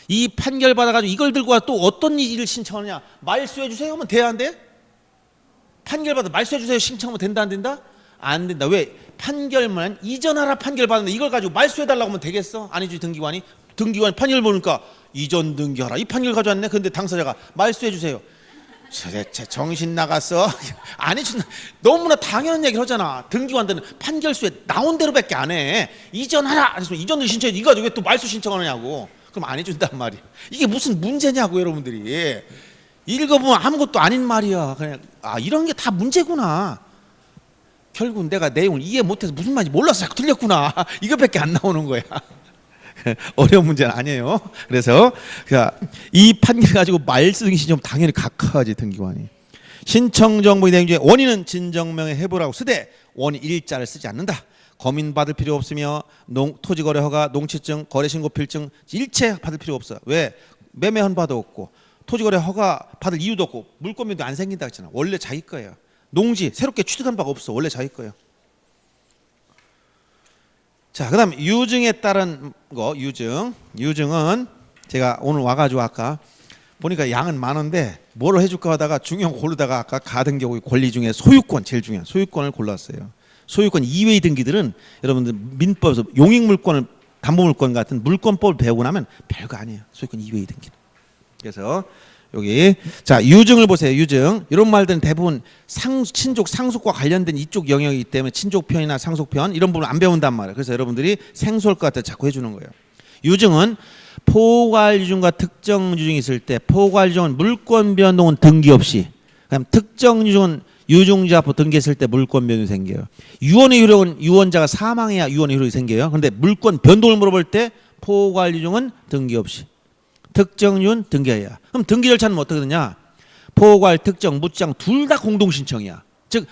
이 판결 받아가지고 이걸 들고 와 또 어떤 일을 신청하느냐? 말소해 주세요 하면 돼야 안 돼? 판결 받아 말소해 주세요 신청하면 된다 안 된다? 안 된다. 왜? 판결만 이전하라 판결 받는데 이걸 가지고 말소해 달라고 하면 되겠어? 아니지. 등기관이 판결 보니까 이전 등기하라 이 판결 가져왔네. 근데 당사자가 말소해 주세요. 제 정신 나갔어. 안 해준다. 너무나 당연한 얘기를 하잖아. 등기관들은 판결수에 나온 대로밖에 안 해. 이전하라. 그래서 이전을 신청해. 이거 가지고 왜 또 말소 신청하느냐고. 그럼 안 해준단 말이야. 이게 무슨 문제냐고 여러분들이. 읽어보면 아무것도 아닌 말이야. 그냥 이런 게 다 문제구나. 결국 내가 내용을 이해 못해서 무슨 말인지 몰라서 자꾸 틀렸구나. 이것밖에 안 나오는 거야. 어려운 문제는 아니에요. 그래서 이 판결 가지고 말쓰기 신청 당연히 각하하지 등기관이. 신청 정보 내용 중에 원인은 진정명의 회부라고 쓰되 원인 일자를 쓰지 않는다. 검인 받을 필요 없으며 토지거래 허가, 농지증, 거래신고 필증 일체 받을 필요 없어. 왜? 매매한 바도 없고 토지거래 허가 받을 이유도 없고 물권면도 안 생긴다 했잖아. 원래 자기 거예요. 농지 새롭게 취득한 바가 없어. 원래 자기 거예요. 자, 그다음 유증에 따른 거 유증은 제가 오늘 와가지고 아까 보니까 양은 많은데 뭘 해줄까 하다가 중요한 거 고르다가 아까 가등기 권리 중에 소유권 제일 중요한 소유권을 골랐어요. 소유권 이외의 등기들은 여러분들 민법에서 용익물권을 담보물권 같은 물권법을 배우고 나면 별거 아니에요. 소유권 이외의 등기는. 그래서 여기 자 유증을 보세요. 유증 이런 말들은 대부분 친족 상속과 관련된 이쪽 영역이기 때문에 친족편이나 상속편 이런 부분 안 배운단 말이에요. 그래서 여러분들이 생소할 것 같아 자꾸 해주는 거예요. 유증은 포괄 유증과 특정 유증이 있을 때 포괄 유증은 물권 변동은 등기 없이 그다음 특정 유증은 유증자 앞으로 등기했을 때 물권 변동이 생겨요. 유언의 효력은 유언자가 사망해야 유언의 효력이 생겨요. 그런데 물권 변동을 물어볼 때 포괄 유증은 등기 없이 특정 유증은 등기해야. 그럼 등기 절차는 어떻게 되냐? 포괄, 특정, 무장 둘 다 공동 신청이야. 즉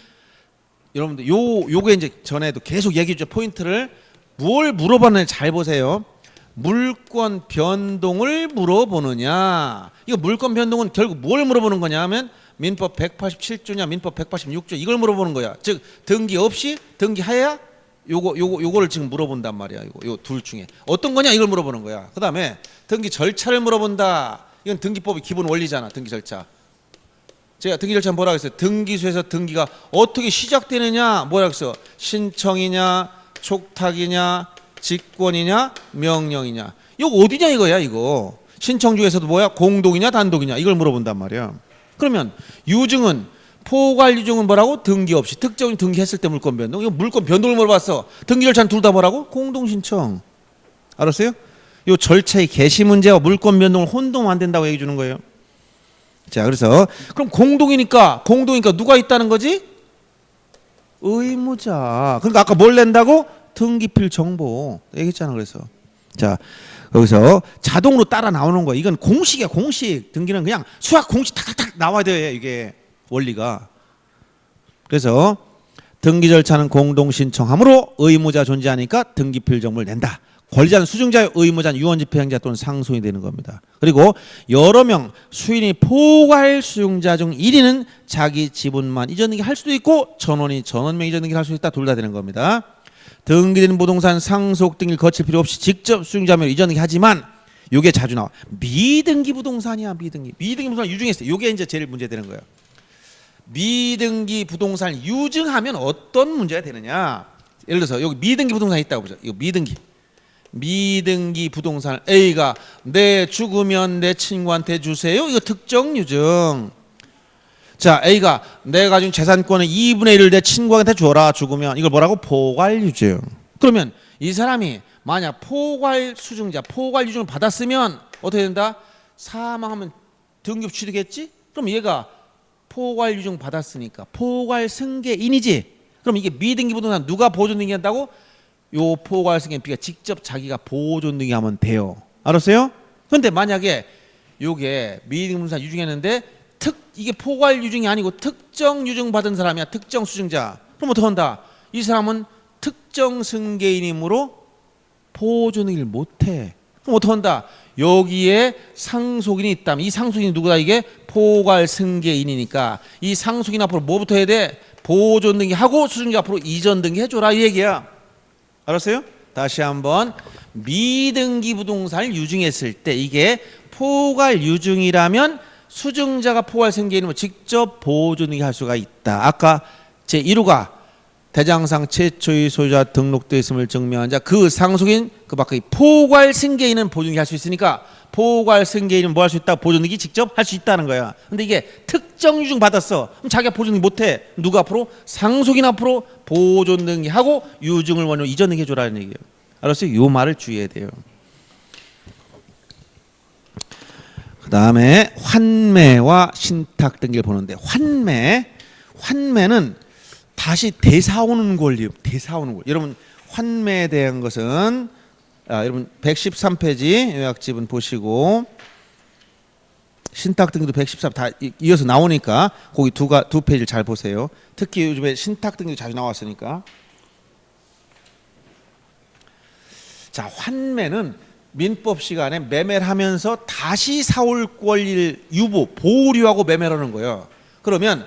여러분들 요게 이제 전에도 계속 얘기했죠. 포인트를 뭘 물어봤는지 잘 보세요. 물권 변동을 물어보느냐. 이거 물권 변동은 결국 뭘 물어보는 거냐 하면 민법 187조냐 민법 186조 이걸 물어보는 거야. 즉 등기 없이 등기하야 요거를 지금 물어본단 말이야. 요 둘 중에 어떤 거냐 이걸 물어보는 거야. 그다음에 등기 절차를 물어본다. 이건 등기법의 기본 원리잖아. 등기 절차. 제가 등기 절차 뭐라고 했어요? 등기소에서 등기가 어떻게 시작되느냐 뭐라고 했어? 신청이냐 촉탁이냐 직권이냐 명령이냐. 이거 어디냐 이거야 이거. 신청 중에서도 뭐야? 공동이냐 단독이냐 이걸 물어본단 말이야. 그러면 유증은 포괄 유증은 뭐라고? 등기 없이 특정인 등기했을 때 물권 변동. 이거 물권 변동을 물어봤어. 등기 절차는 둘 다 뭐라고? 공동 신청. 알았어요? 요 절차의 개시 문제와 물권 변동을 혼동 안 된다고 얘기해 주는 거예요. 자, 그래서 그럼 공동이니까 누가 있다는 거지? 의무자. 그러니까 아까 뭘 낸다고? 등기필 정보 얘기했잖아. 그래서 자 여기서 자동으로 따라 나오는 거야. 이건 공식이야. 공식. 등기는 그냥 수학 공식 탁탁탁 나와야 돼. 이게 원리가. 그래서 등기 절차는 공동 신청함으로 의무자 존재하니까 등기필 정보를 낸다. 권리자는 수증자요, 의무자는 유언집행자 또는 상속이 되는 겁니다. 그리고 여러 명 수인이 포괄 수용자 중 1인은 자기 지분만 이전 등기할 수도 있고 전원이 전원명 이전 등기를 할 수 있다. 둘 다 되는 겁니다. 등기된 부동산 상속 등기를 거칠 필요 없이 직접 수용자면 이전 등기 하지만 요게 자주 나와. 미등기 부동산이야. 미등기 부동산 유증했어요. 요게 이제 제일 문제되는 거예요. 미등기 부동산 유증하면 어떤 문제가 되느냐. 예를 들어서 여기 미등기 부동산이 있다고 보자. 이거 미등기 부동산 A가 내 죽으면 내 친구한테 주세요. 이거 특정 유증. 자, A가 내가 가진 재산권의 2분의 1을 내 친구한테 줘라. 죽으면 이걸 뭐라고? 포괄 유증. 그러면 이 사람이 만약 포괄 수증자, 포괄 유증을 받았으면 어떻게 된다? 사망하면 등기 취득했지? 그럼 얘가 포괄 유증 받았으니까 포괄 승계인이지. 그럼 이게 미등기 부동산 누가 보존 등기한다고? 요 포괄 승계 B가 직접 자기가 보존 등기하면 돼요. 알았어요? 그런데 만약에 요게 미등기 부동산 유증했는데 이게 포괄 유증이 아니고 특정 유증 받은 사람이야. 특정 수증자. 그럼 어떻게 한다? 이 사람은 특정 승계인이므로 보존 등기를 못해. 그럼 어떻게 한다? 여기에 상속인이 있다면 이 상속인이 누구다? 이게 포괄 승계인이니까 이 상속인 앞으로 뭐부터 해야 돼? 보존 등기하고 수증자 앞으로 이전 등기 해줘라 이 얘기야. 알았어요? 다시 한번 미등기 부동산을 유증했을 때 이게 포괄 유증이라면 수증자가 포괄 승계인이면 직접 보존 등기할 수가 있다. 아까 제1호가 대장상 최초의 소유자 등록되어 있음을 증명한 자 그 상속인 그 밖의 포괄 승계인은 보존 등기할 수 있으니까 포괄 승계인은 뭐 할 수 있다? 보존 등기 직접 할 수 있다는 거야. 근데 이게 특정 유증 받았어. 그럼 자기가 보존 등기 못해. 누가 앞으로? 상속인 앞으로 보존 등기하고 유증을 원료 이전 등기 해줘라는 얘기예요. 알았어요? 요 말을 주의해야 돼요. 그 다음에 환매와 신탁 등기를 보는데 환매는 다시 되사오는 권리. 여러분 환매에 대한 것은 여러분 113페이지 요약집은 보시고 신탁 등기도 113 다 이어서 나오니까 거기 두 페이지를 잘 보세요. 특히 요즘에 신탁 등기도 자주 나왔으니까. 자, 환매는 민법 시간에 매매를 하면서 다시 사올 권리를 보류하고 매매를 하는 거예요. 그러면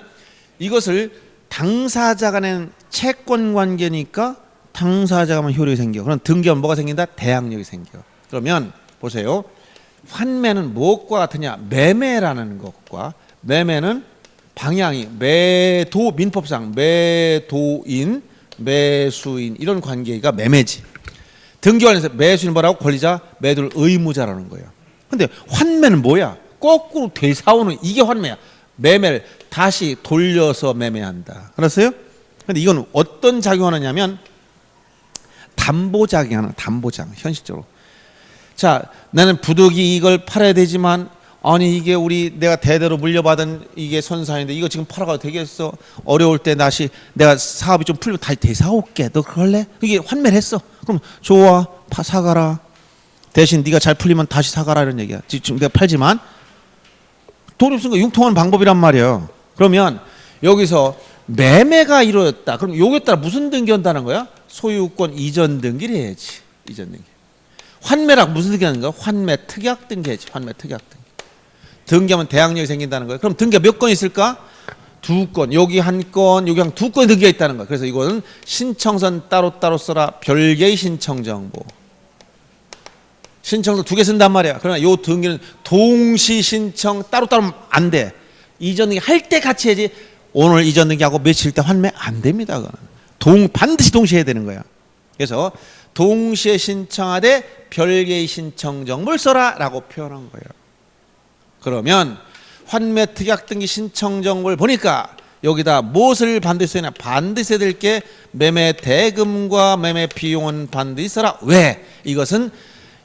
이것을 당사자 간의 채권 관계니까 당사자가 하면 효력이 생겨. 그럼 등기하면 뭐가 생긴다? 대항력이 생겨. 그러면 보세요. 환매는 무엇과 같으냐? 매매라는 것과, 매매는 방향이 매도, 민법상 매도인, 매수인 이런 관계가 매매지. 등기관에서 매수인 뭐라고? 권리자, 매도를 의무자라는 거예요. 근데 환매는 뭐야? 거꾸로 되사오는, 이게 환매야. 매매를 다시 돌려서 매매한다. 알았어요? 근데 이건 어떤 작용하느냐면 담보작용하는, 담보작, 현실적으로. 자, 나는 부득이 이걸 팔아야 되지만, 아니 이게 내가 대대로 물려받은 이게 선산인데 이거 지금 팔아가도 되겠어? 어려울 때 다시 내가 사업이 좀 풀리면 다시 되사올게. 너 그럴래? 이게 환매를 했어. 그럼 좋아, 사가라. 대신 네가 잘 풀리면 다시 사가라 이런 얘기야. 지금 내가 팔지만 돈이 없으니까 융통하는 방법이란 말이야. 그러면 여기서 매매가 이루어졌다. 그럼 여기에 따라 무슨 등기한다는 거야? 소유권 이전 등기를 해야지. 이전 등기. 환매랑 무슨 등기하는 거야? 환매 특약 등기해야지. 환매 특약 등기. 등기하면 대항력이 생긴다는 거예요. 그럼 등기가 몇 건 있을까? 2건. 여기 한 건, 여기 한 2건의 등기가 있다는 거예요. 그래서 이거는 신청선 따로따로 써라. 별개의 신청정보. 신청서 2개 쓴단 말이야. 그러나 요 등기는 동시 신청 따로따로 안 돼. 이전 등기 할 때 같이 해야지. 오늘 이전 등기하고 며칠 때 환매 안 됩니다. 그거는. 반드시 동시에 해야 되는 거야. 그래서 동시에 신청하되 별개의 신청 정보를 써라 라고 표현한 거예요. 그러면 환매 특약 등기 신청 정보를 보니까 여기다 무엇을 반드시 써야 되냐? 반드시 써야 될 게 매매 대금과 매매 비용은 반드시 써라. 왜? 이것은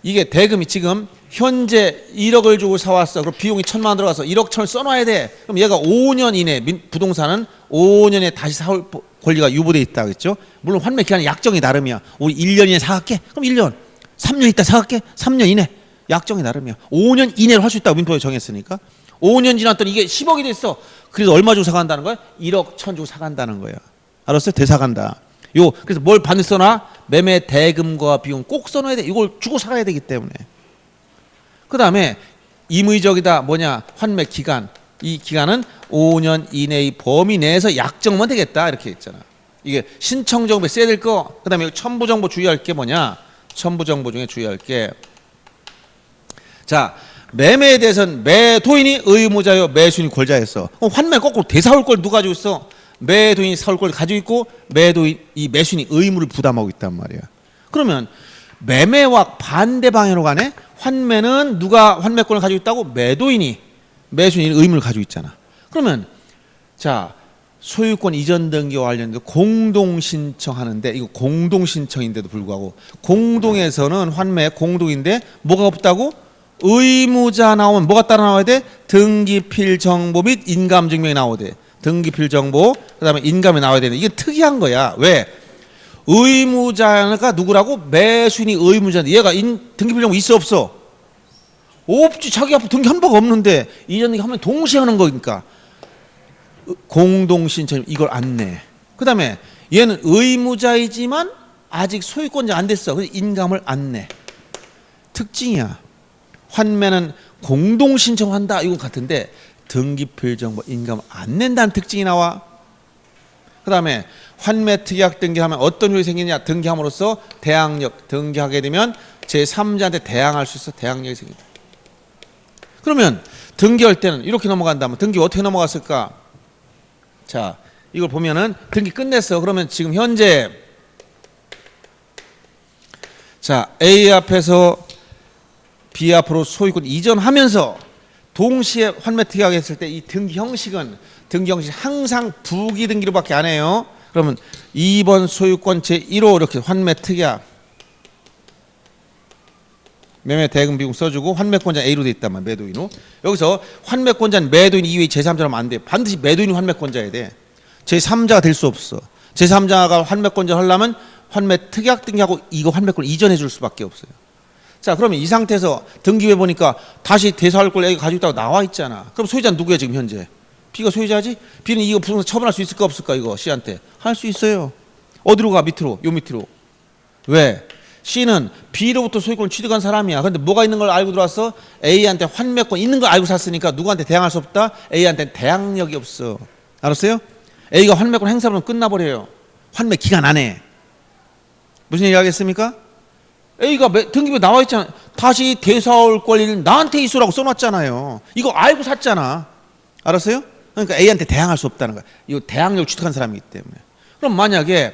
이게 대금이 지금 현재 1억을 주고 사왔어. 그럼 비용이 1,000만 원 들어가서 1억 1,000을 써놔야 돼. 그럼 얘가 5년 이내, 부동산은 5년에 다시 사올 권리가 유보돼 있다 그랬죠. 물론 환매 기간은 약정이 나름이야. 우리 1년 이내 사갈게. 그럼 1년. 3년 있다 사갈게. 3년 이내. 약정이 나름이야. 5년 이내로 할 수 있다고 민법에 정했으니까. 5년 지났더니 이게 10억이 됐어. 그래서 얼마 주고 사간다는 거야? 1억 1,000 주고 사간다는 거야. 알았어요? 대사간다. 그래서 뭘 반드시 써놔? 매매 대금과 비용 꼭 써놔야 돼. 이걸 주고 사가야 되기 때문에. 그 다음에 임의적이다 뭐냐? 환매 기간. 이 기간은 5년 이내의 범위 내에서 약정만 되겠다. 이렇게 있잖아. 이게 신청정보에 써야 될 거. 그 다음에 첨부정보 주의할 게 뭐냐? 첨부정보 중에 주의할 게. 자, 매매에 대해서는 매도인이 의무자요, 매수인이 권자였어. 환매 거꾸로 대사올 걸 누가 가지고 있어? 매도인이 사올 걸 가지고 있고 이 매수인이 의무를 부담하고 있단 말이야. 그러면 매매와 반대 방향으로 가네. 환매는 누가 환매권을 가지고 있다고? 매도인이, 매수인이 의무를 가지고 있잖아. 그러면 자, 소유권 이전 등기와 관련해서 공동 신청하는데, 이거 공동 신청인데도 불구하고 공동에서는 환매 공동인데 뭐가 없다고? 의무자 나오면 뭐가 따라 나와야 돼? 등기필 정보 및 인감 증명이 나와야 돼. 등기필 정보, 그 다음에 인감이 나와야 되는. 이게 특이한 거야. 왜? 의무자가 누구라고? 매수인이 의무자인데 얘가 등기필 정보 있어 없어? 없지. 자기 앞에 등기 한 바가 없는데 이전 등기 하면 동시에 하는 거니까. 공동신청 이걸 안 내. 그 다음에 얘는 의무자이지만 아직 소유권자 안 됐어. 그래서 인감을 안 내. 특징이야. 환매는 공동신청한다 이거 같은데 등기필 정보 인감 안 낸다는 특징이 나와. 그 다음에 환매 특약 등기하면 어떤 효력이 생기냐? 등기함으로써 대항력, 등기하게 되면 제3자한테 대항할 수 있어. 대항력이 생긴다. 그러면 등기할 때는 이렇게 넘어간다면 등기 어떻게 넘어갔을까? 자, 이걸 보면은 등기 끝냈어. 그러면 지금 현재 자, A 앞에서 B 앞으로 소유권 이전하면서 동시에 환매 특약했을 때 이 등기 형식은 항상 부기 등기로밖에 안 해요. 그러면 2번 소유권 제1호 이렇게 환매 특약 매매 대금 비용 써주고 환매권자 A로 돼 있단 말이야. 매도인으로. 여기서 환매권자는 매도인 이외의 제3자라면 안 돼. 반드시 매도인이 환매권자여야 돼. 제3자가 될 수 없어. 제3자가 환매권자 하려면 환매 특약 등기하고 이거 환매권 이전해 줄 수밖에 없어요. 자, 그러면 이 상태에서 등기부에 보니까 다시 대사할 걸 A가 가지고 있다고 나와 있잖아. 그럼 소유자는 누구야 지금 현재? B가 소유자지? B는 이거 부동산 처분할 수 있을까 없을까 이거 C한테? 할 수 있어요. 어디로 가? 밑으로. 요 밑으로. 왜? C는 B로부터 소유권을 취득한 사람이야. 그런데 뭐가 있는 걸 알고 들어왔어? A한테 환매권 있는 걸 알고 샀으니까 누구한테 대항할 수 없다? A한테 대항력이 없어. 알았어요? A가 환매권 행사하면 끝나버려요. 환매 기간 안에. 무슨 얘기 하겠습니까? A가 등기부에 나와 있잖아요. 다시 대사할 권리는 나한테 있으라고 써놨잖아요. 이거 알고 샀잖아. 알았어요? 그러니까 A한테 대항할 수 없다는 거야. 이거 대항력을 취득한 사람이기 때문에. 그럼 만약에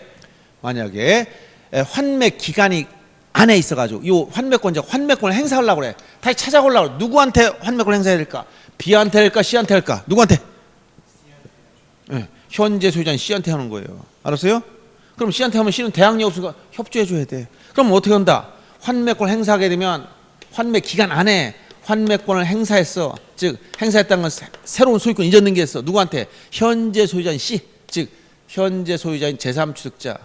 환매 기간이 안에 있어가지고 이 환매권을 행사하려고 그래. 다시 찾아오려고 그래. 누구한테 환매권을 행사해야 될까? B한테 할까? C한테 할까? 누구한테? 네, 현재 소유자인 C한테 하는 거예요. 알았어요? 그럼 C한테 하면 C는 대항력 없으니까 협조해줘야 돼. 그럼 어떻게 한다? 환매권을 행사하게 되면 환매 기간 안에 환매권을 행사했어. 즉 행사했다는 건 새로운 소유권 이전 등기했어. 누구한테? 현재 소유자인 C. 즉 현재 소유자인 제3취득자.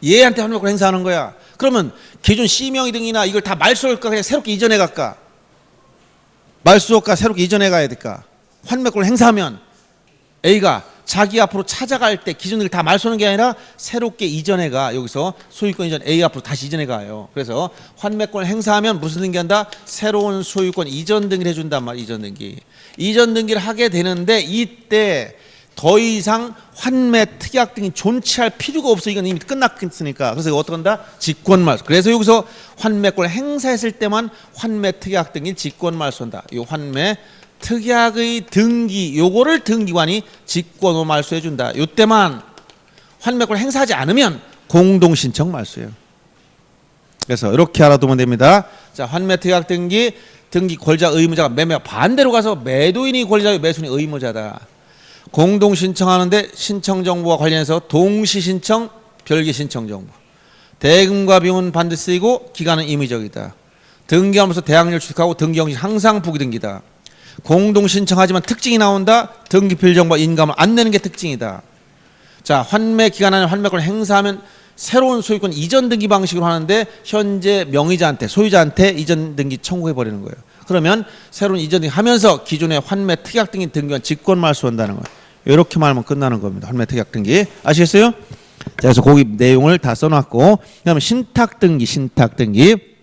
얘한테 환매권 행사하는 거야. 그러면 기존 C명의 등이나 이걸 다 말소할까? 그냥 새롭게 이전해 갈까? 말소할까? 새롭게 이전해 가야 될까? 환매권을 행사하면 A가 자기 앞으로 찾아갈 때 기존 등을 다 말소하는 게 아니라 새롭게 이전해 가. 여기서 소유권 이전 A 앞으로 다시 이전해 가요. 그래서 환매권을 행사하면 무슨 등기한다? 새로운 소유권 이전 등기를 해준단 말이야. 이전 등기. 이전 등기를 하게 되는데 이때 더 이상 환매 특약 등이 존치할 필요가 없어. 이건 이미 끝났으니까. 그래서 이거 어떻게 한다? 직권말소. 그래서 여기서 환매권을 행사했을 때만 환매 특약 등이 직권말소한다. 이 환매 특약의 등기, 요거를 등기관이 직권으로 말소해 준다. 요때만 환매권을 행사하지 않으면 공동신청 말소예요. 그래서 이렇게 알아두면 됩니다. 자, 환매 특약 등기, 등기 권리자 의무자가 매매 반대로 가서 매도인이 권리자요, 매수인이 의무자다. 공동신청하는데 신청 정보와 관련해서 동시신청, 별개신청 정보. 대금과 비용은 반드시 쓰이고 기간은 임의적이다. 등기하면서 대항력을 취득하고 등기 형식 항상 부기등기다. 공동신청하지만 특징이 나온다. 등기필 정보 인감을 안 내는 게 특징이다. 자, 환매 기간 안에 환매권을 행사하면 새로운 소유권 이전 등기 방식으로 하는데 현재 명의자한테 소유자한테 이전 등기 청구해 버리는 거예요. 그러면 새로운 이전 등기 하면서 기존의 환매 특약 등기 등기관 직권 말소한다는 거예요. 이렇게 말하면 끝나는 겁니다. 환매 특약 등기 아시겠어요? 자, 그래서 거기 내용을 다 써놨고 그다음에 신탁 등기.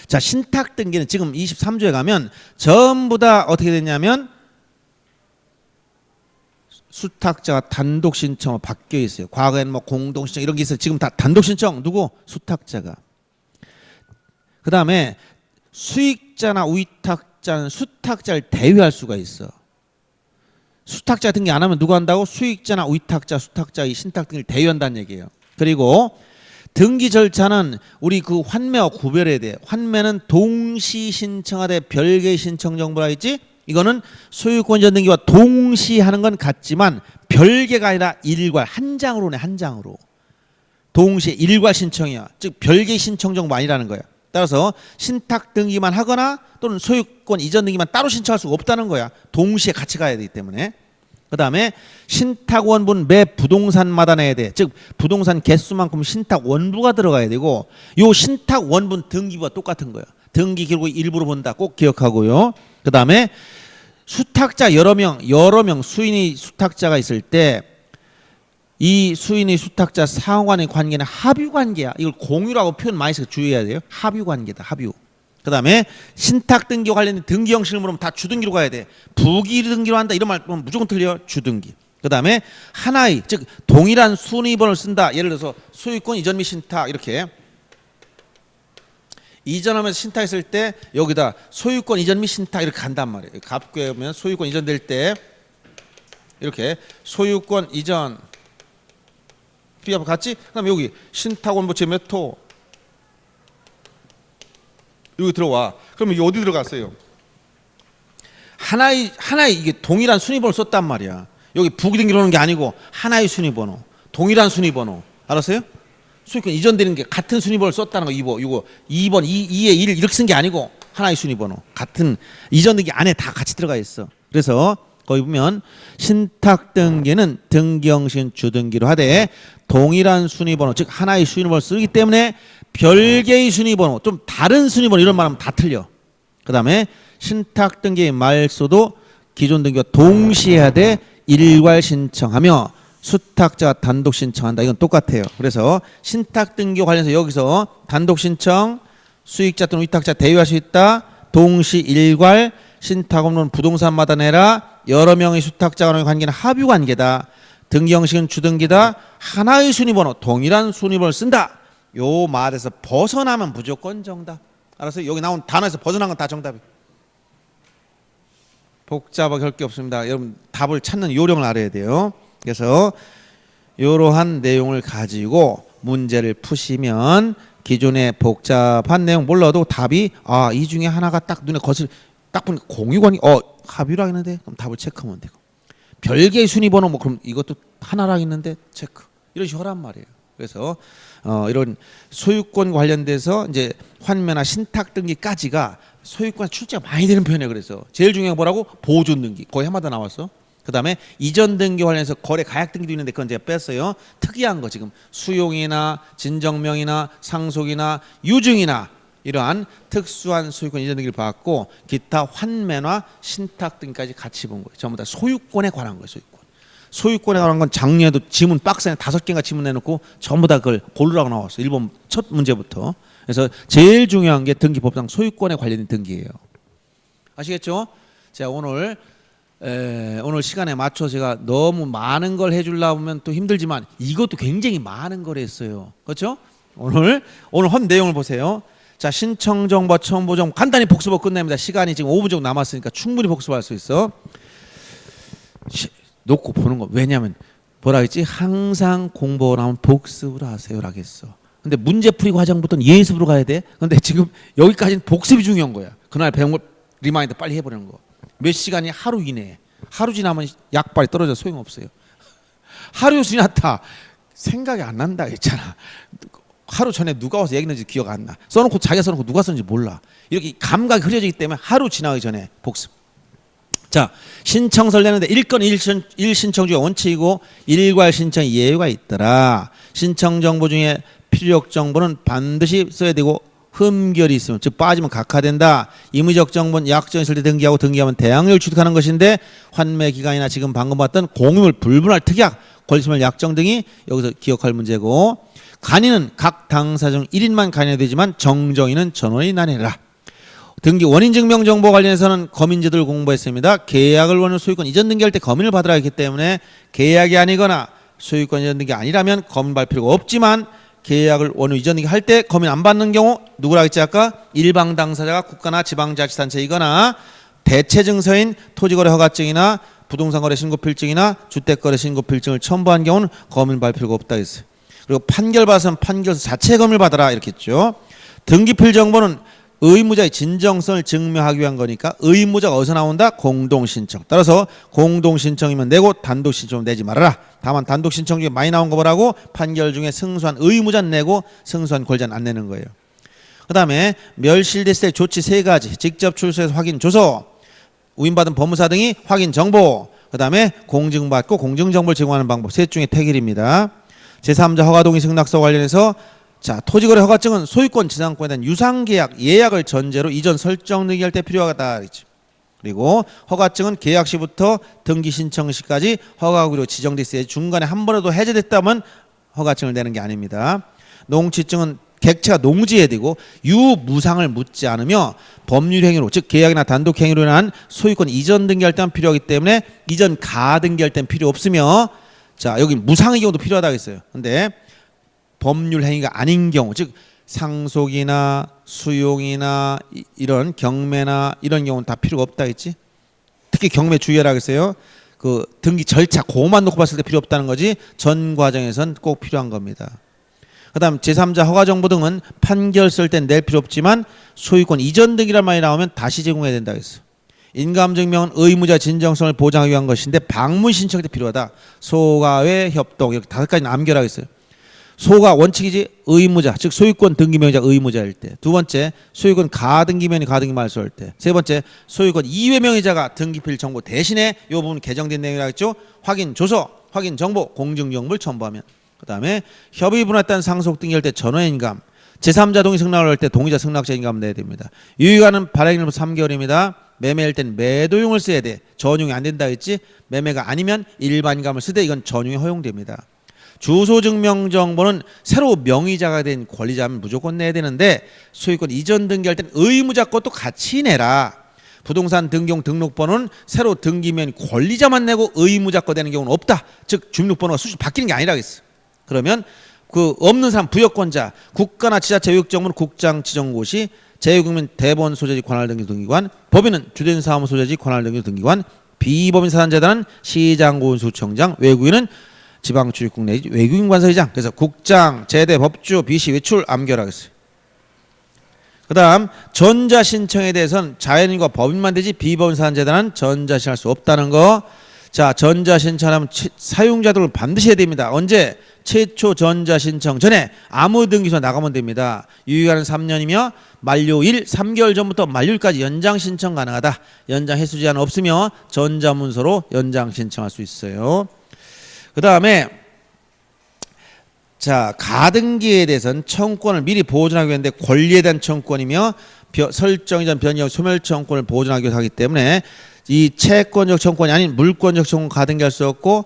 자, 신탁 등기는 지금 23조에 가면 전부 다 어떻게 되냐면 수탁자가 단독 신청으로 바뀌어 있어요. 과거에는 뭐 공동 신청 이런 게 있어요. 지금 다 단독 신청. 누구? 수탁자가. 그다음에 수익자나 위탁자는 수탁자를 대위할 수가 있어. 수탁자 등기 안 하면 누가 한다고? 수익자나 위탁자, 수탁자 이 신탁 등기를 대위한다는 얘기예요. 그리고 등기 절차는 우리 그 환매와 구별해야 돼. 환매는 동시 신청하되 별개 신청 정보라 했지. 이거는 소유권 이전 등기와 동시 하는 건 같지만 별개가 아니라 일괄 한 장으로 내 한 장으로. 동시에 일괄 신청이야. 즉 별개 신청 정보 아니라는 거야. 따라서 신탁 등기만 하거나 또는 소유권 이전 등기만 따로 신청할 수가 없다는 거야. 동시에 같이 가야 되기 때문에. 그 다음에 신탁 원부는 매 부동산마다 내야 돼. 즉 부동산 개수만큼 신탁 원부가 들어가야 되고 요 신탁 원부는 등기부와 똑같은 거예요. 등기 기록의 일부로 본다. 꼭 기억하고요. 그 다음에 수탁자 여러 명 수인이 수탁자가 있을 때 이 수인이 수탁자 상호간의 관계는 합유 관계야. 이걸 공유라고 표현 많이 써서 주의해야 돼요. 합유 관계다. 합유. 그 다음에 신탁 등기와 관련된 등기 형식을 물으면 다 주등기로 가야 돼. 부기 등기로 한다 이런 말 무조건 틀려. 주등기. 그 다음에 하나의 즉 동일한 순위번호를 쓴다. 예를 들어서 소유권 이전 및 신탁 이렇게 이전하면서 신탁했을 때 여기다 소유권 이전 및 신탁 이렇게 간단 말이에요. 갑구에 보면 소유권 이전될 때 이렇게 소유권 이전 비하고 같이 그다음에 여기 신탁 원부 제 몇 호 여기 들어와. 그러면 이게 어디 들어갔어요? 하나의 이게 동일한 순위번호를 썼단 말이야. 여기 부기등기로 하는 게 아니고 하나의 순위번호, 동일한 순위번호. 알았어요? 소유권 이전되는 게 같은 순위번호를 썼다는 거. 이거 2번 2의 1 이렇게 쓴 게 아니고 하나의 순위번호. 같은 이전 등기 안에 다 같이 들어가 있어. 그래서 거기 보면 신탁 등기는 등기 형식은 주등기로 하되 동일한 순위번호 즉 하나의 순위번호를 쓰기 때문에 별개의 순위번호 좀 다른 순위번호 이런 말하면 다 틀려. 그 다음에 신탁 등기의 말소도 기존 등기와 동시에 해야 돼. 일괄 신청하며 수탁자가 단독 신청한다. 이건 똑같아요. 그래서 신탁 등기와 관련해서 여기서 단독 신청 수익자 또는 위탁자 대위할 수 있다. 동시 일괄 신탁 없는 부동산마다 내라. 여러 명의 수탁자 간의 관계는 합유 관계다. 등기 형식은 주등기다. 하나의 순위번호, 동일한 순위번호를 쓴다. 요 말에서 벗어나면 무조건 정답. 알았어요? 여기 나온 단어에서 벗어난 건 다 답이에요. 복잡하게 할 게 없습니다. 여러분 답을 찾는 요령을 알아야 돼요. 그래서 이러한 내용을 가지고 문제를 푸시면 기존의 복잡한 내용 몰라도 답이 이 중에 하나가 딱 눈에 딱 보니까 공유관이 합의로 하겠는데 그럼 답을 체크하면 되고, 별개의 순위번호 뭐 그럼 이것도 하나랑 있는데 체크, 이런 식으로 하란 말이에요. 그래서 이런 소유권 관련돼서 이제 환매나 신탁 등기까지가 소유권 출제가 많이 되는 편이에요. 그래서 제일 중요한 게 뭐라고? 보존 등기 거의 한마다 나왔어. 그 다음에 이전 등기 관련해서 거래 가약 등기도 있는데 그건 제가 뺐어요. 특이한 거 지금 수용이나 진정명이나 상속이나 유증이나 이러한 특수한 소유권 이전 등기를 봤고, 기타 환매나 신탁 등기까지 같이 본 거예요. 전부 다 소유권에 관한 거예요. 소유권에 관한 건 작년에도 지문 박스에 5개인가 지문 내놓고 전부 다 그걸 고르라고 나왔어요. 1번 첫 문제부터. 그래서 제일 중요한 게 등기법상 소유권에 관련된 등기예요. 아시겠죠? 자, 오늘 시간에 맞춰 제가 너무 많은 걸 해주려고 하면 또 힘들지만 이것도 굉장히 많은 걸 했어요. 그렇죠? 오늘 한 내용을 보세요. 자, 신청정보, 첨부정보 간단히 복습하고 끝냅니다. 시간이 지금 5분 정도 남았으니까 충분히 복습할 수 있어. 놓고 보는 거. 왜냐하면 뭐라 했지? 항상 공부를 하면 복습을 하세요라고 했어. 근데 문제풀이 과정부터는 예습으로 가야 돼. 근데 지금 여기까지는 복습이 중요한 거야. 그날 배운 걸 리마인드 빨리 해보려는 거. 몇 시간이 하루 이내에. 하루 지나면 약발이 떨어져 소용없어요. 하루 지났다. 생각이 안 난다 했잖아. 하루 전에 누가 와서 얘기했는지 기억 안 나. 써놓고 자기가 써놓고 누가 썼는지 몰라. 이렇게 감각이 흐려지기 때문에 하루 지나기 전에 복습. 자, 신청서를 내는데 1건 1신청 중에 원칙이고 일괄 신청 예외가 있더라. 신청 정보 중에 필요적 정보는 반드시 써야 되고 흠결이 있으면, 즉 빠지면 각하된다. 임의적 정보는 약정 있을 때 등기하고 등기하면 대항력을 취득하는 것인데, 환매 기간이나 지금 방금 봤던 공유물 불분할 특약, 권리소멸 약정 등이 여기서 기억할 문제고, 간이는 각 당사 중 1인만 간여야 되지만 정정인은 전원이 나뉘라. 등기 원인증명 정보 관련해서는 거민제도를 공부했습니다. 계약을 원하는 소유권 이전 등기할 때 거민을 받으라 했기 때문에 계약이 아니거나 소유권 이전 등기 아니라면 거민 받을 필요가 없지만, 계약을 원후 이전 등기 할 때 거민 안 받는 경우 누구라 했지 아까? 일방 당사자가 국가나 지방자치단체이거나 대체 증서인 토지거래 허가증이나 부동산거래 신고필증이나 주택거래 신고필증을 첨부한 경우는 거민 받을 필요가 없다 했어요. 그리고 판결 받아서는 판결서 자체 거민을 받아라 이렇게 했죠. 등기필 정보는 의무자의 진정성을 증명하기 위한 거니까 의무자가 어디서 나온다? 공동신청. 따라서 공동신청이면 내고 단독신청은 내지 말아라. 다만 단독신청 중에 많이 나온 거 뭐라고? 판결 중에 승소한 의무자는 내고 승소한 권자는 안 내는 거예요. 그 다음에 멸실됐을 때 조치 3가지. 직접 출소해서 확인 조서, 우임받은 법무사 등이 확인 정보, 그 다음에 공증받고 공증정보를 제공하는 방법, 셋 중에 택일입니다. 제3자 허가동의 승낙서 관련해서 자, 토지거래 허가증은 소유권 지상권에 대한 유상계약, 예약을 전제로 이전 설정 등기할 때 필요하다. 그리고 허가증은 계약 시부터 등기 신청 시까지 허가구로 지정돼 있어야지 중간에 한 번이라도 해제됐다면 허가증을 내는 게 아닙니다. 농지증은 객체가 농지해야 되고 유무상을 묻지 않으며 법률행위로, 즉 계약이나 단독행위로 인한 소유권 이전 등기할 때만 필요하기 때문에 이전 가 등기할 때는 필요 없으며, 자, 여기 무상의 경우도 필요하다고 했어요. 근데 법률 행위가 아닌 경우, 즉 상속이나 수용이나 이런 경매나 이런 경우는 다 필요가 없다 했지. 특히 경매 주의하라고 했어요. 그 등기 절차 그것만 놓고 봤을 때 필요 없다는 거지 전 과정에선 꼭 필요한 겁니다. 그 다음 제3자 허가정보 등은 판결 쓸 땐 낼 필요 없지만 소유권 이전 등기란 말이 나오면 다시 제공해야 된다고 했어요. 인감증명은 의무자 진정성을 보장하기 위한 것인데 방문 신청 때 필요하다. 소가외 협동 이렇게 5가지 남겨라고 했어요. 소가 원칙이지 의무자, 즉 소유권 등기명의자 의무자일 때. 두 번째, 소유권 가등기명의 가등기 말소할 때. 세 번째, 소유권 이외 명의자가 등기필 정보 대신에 이 부분 개정된 내용이라고 했죠. 확인 조서, 확인 정보, 공증 정보를 첨부하면. 그 다음에 협의 분할단 상속 등기할 때 전원인감, 제3자 동의 승낙을 할 때 동의자 승낙자 인감 내야 됩니다. 유효기간은 발행일부터 3개월입니다. 매매할 땐 매도용을 써야 돼. 전용이 안 된다 했지. 매매가 아니면 일반감을 쓰되 이건 전용이 허용됩니다. 주소증명 정보는 새로 명의자가 된 권리자면 무조건 내야 되는데 소유권 이전 등기할 땐 의무자 것도 같이 내라. 부동산 등기용 등록번호는 새로 등기면 권리자만 내고 의무자 거 되는 경우는 없다. 즉 주민등록번호가 수시 바뀌는 게 아니라겠어. 그러면 그 없는 사람 부여권자, 국가나 지자체 교육정보는 국장 지정고시, 제외국민 대법원 소재지 관할 등기 등기관, 법인은 주된 사무 소재지 관할 등기 등기관, 비법인 사단재단은 시장군수청장, 외국인은 지방출입국 내지 외국인 관서의장. 그래서 국장, 제대, 법주, 비시, 외출 암결하겠어요. 그 다음 전자신청에 대해서는 자연인과 법인만 되지 비법인 사단재단은 전자신청할 수 없다는 거. 자, 전자신청하면 사용자들을 반드시 해야 됩니다. 언제? 최초 전자신청 전에 아무 등기소 나가면 됩니다. 유효기간은 3년이며 만료일 3개월 전부터 만료일까지 연장 신청 가능하다. 연장 횟수 제한 없으며 전자문서로 연장 신청할 수 있어요. 그 다음에 자, 가등기에 대해서는 청구권을 미리 보존하기 위한데 권리에 대한 청구권이며 설정 이전 변경 소멸 청구권을 보존하기 위해서 하기 때문에 이 채권적 청구권이 아닌 물권적 청구권 가등기할 수 없고,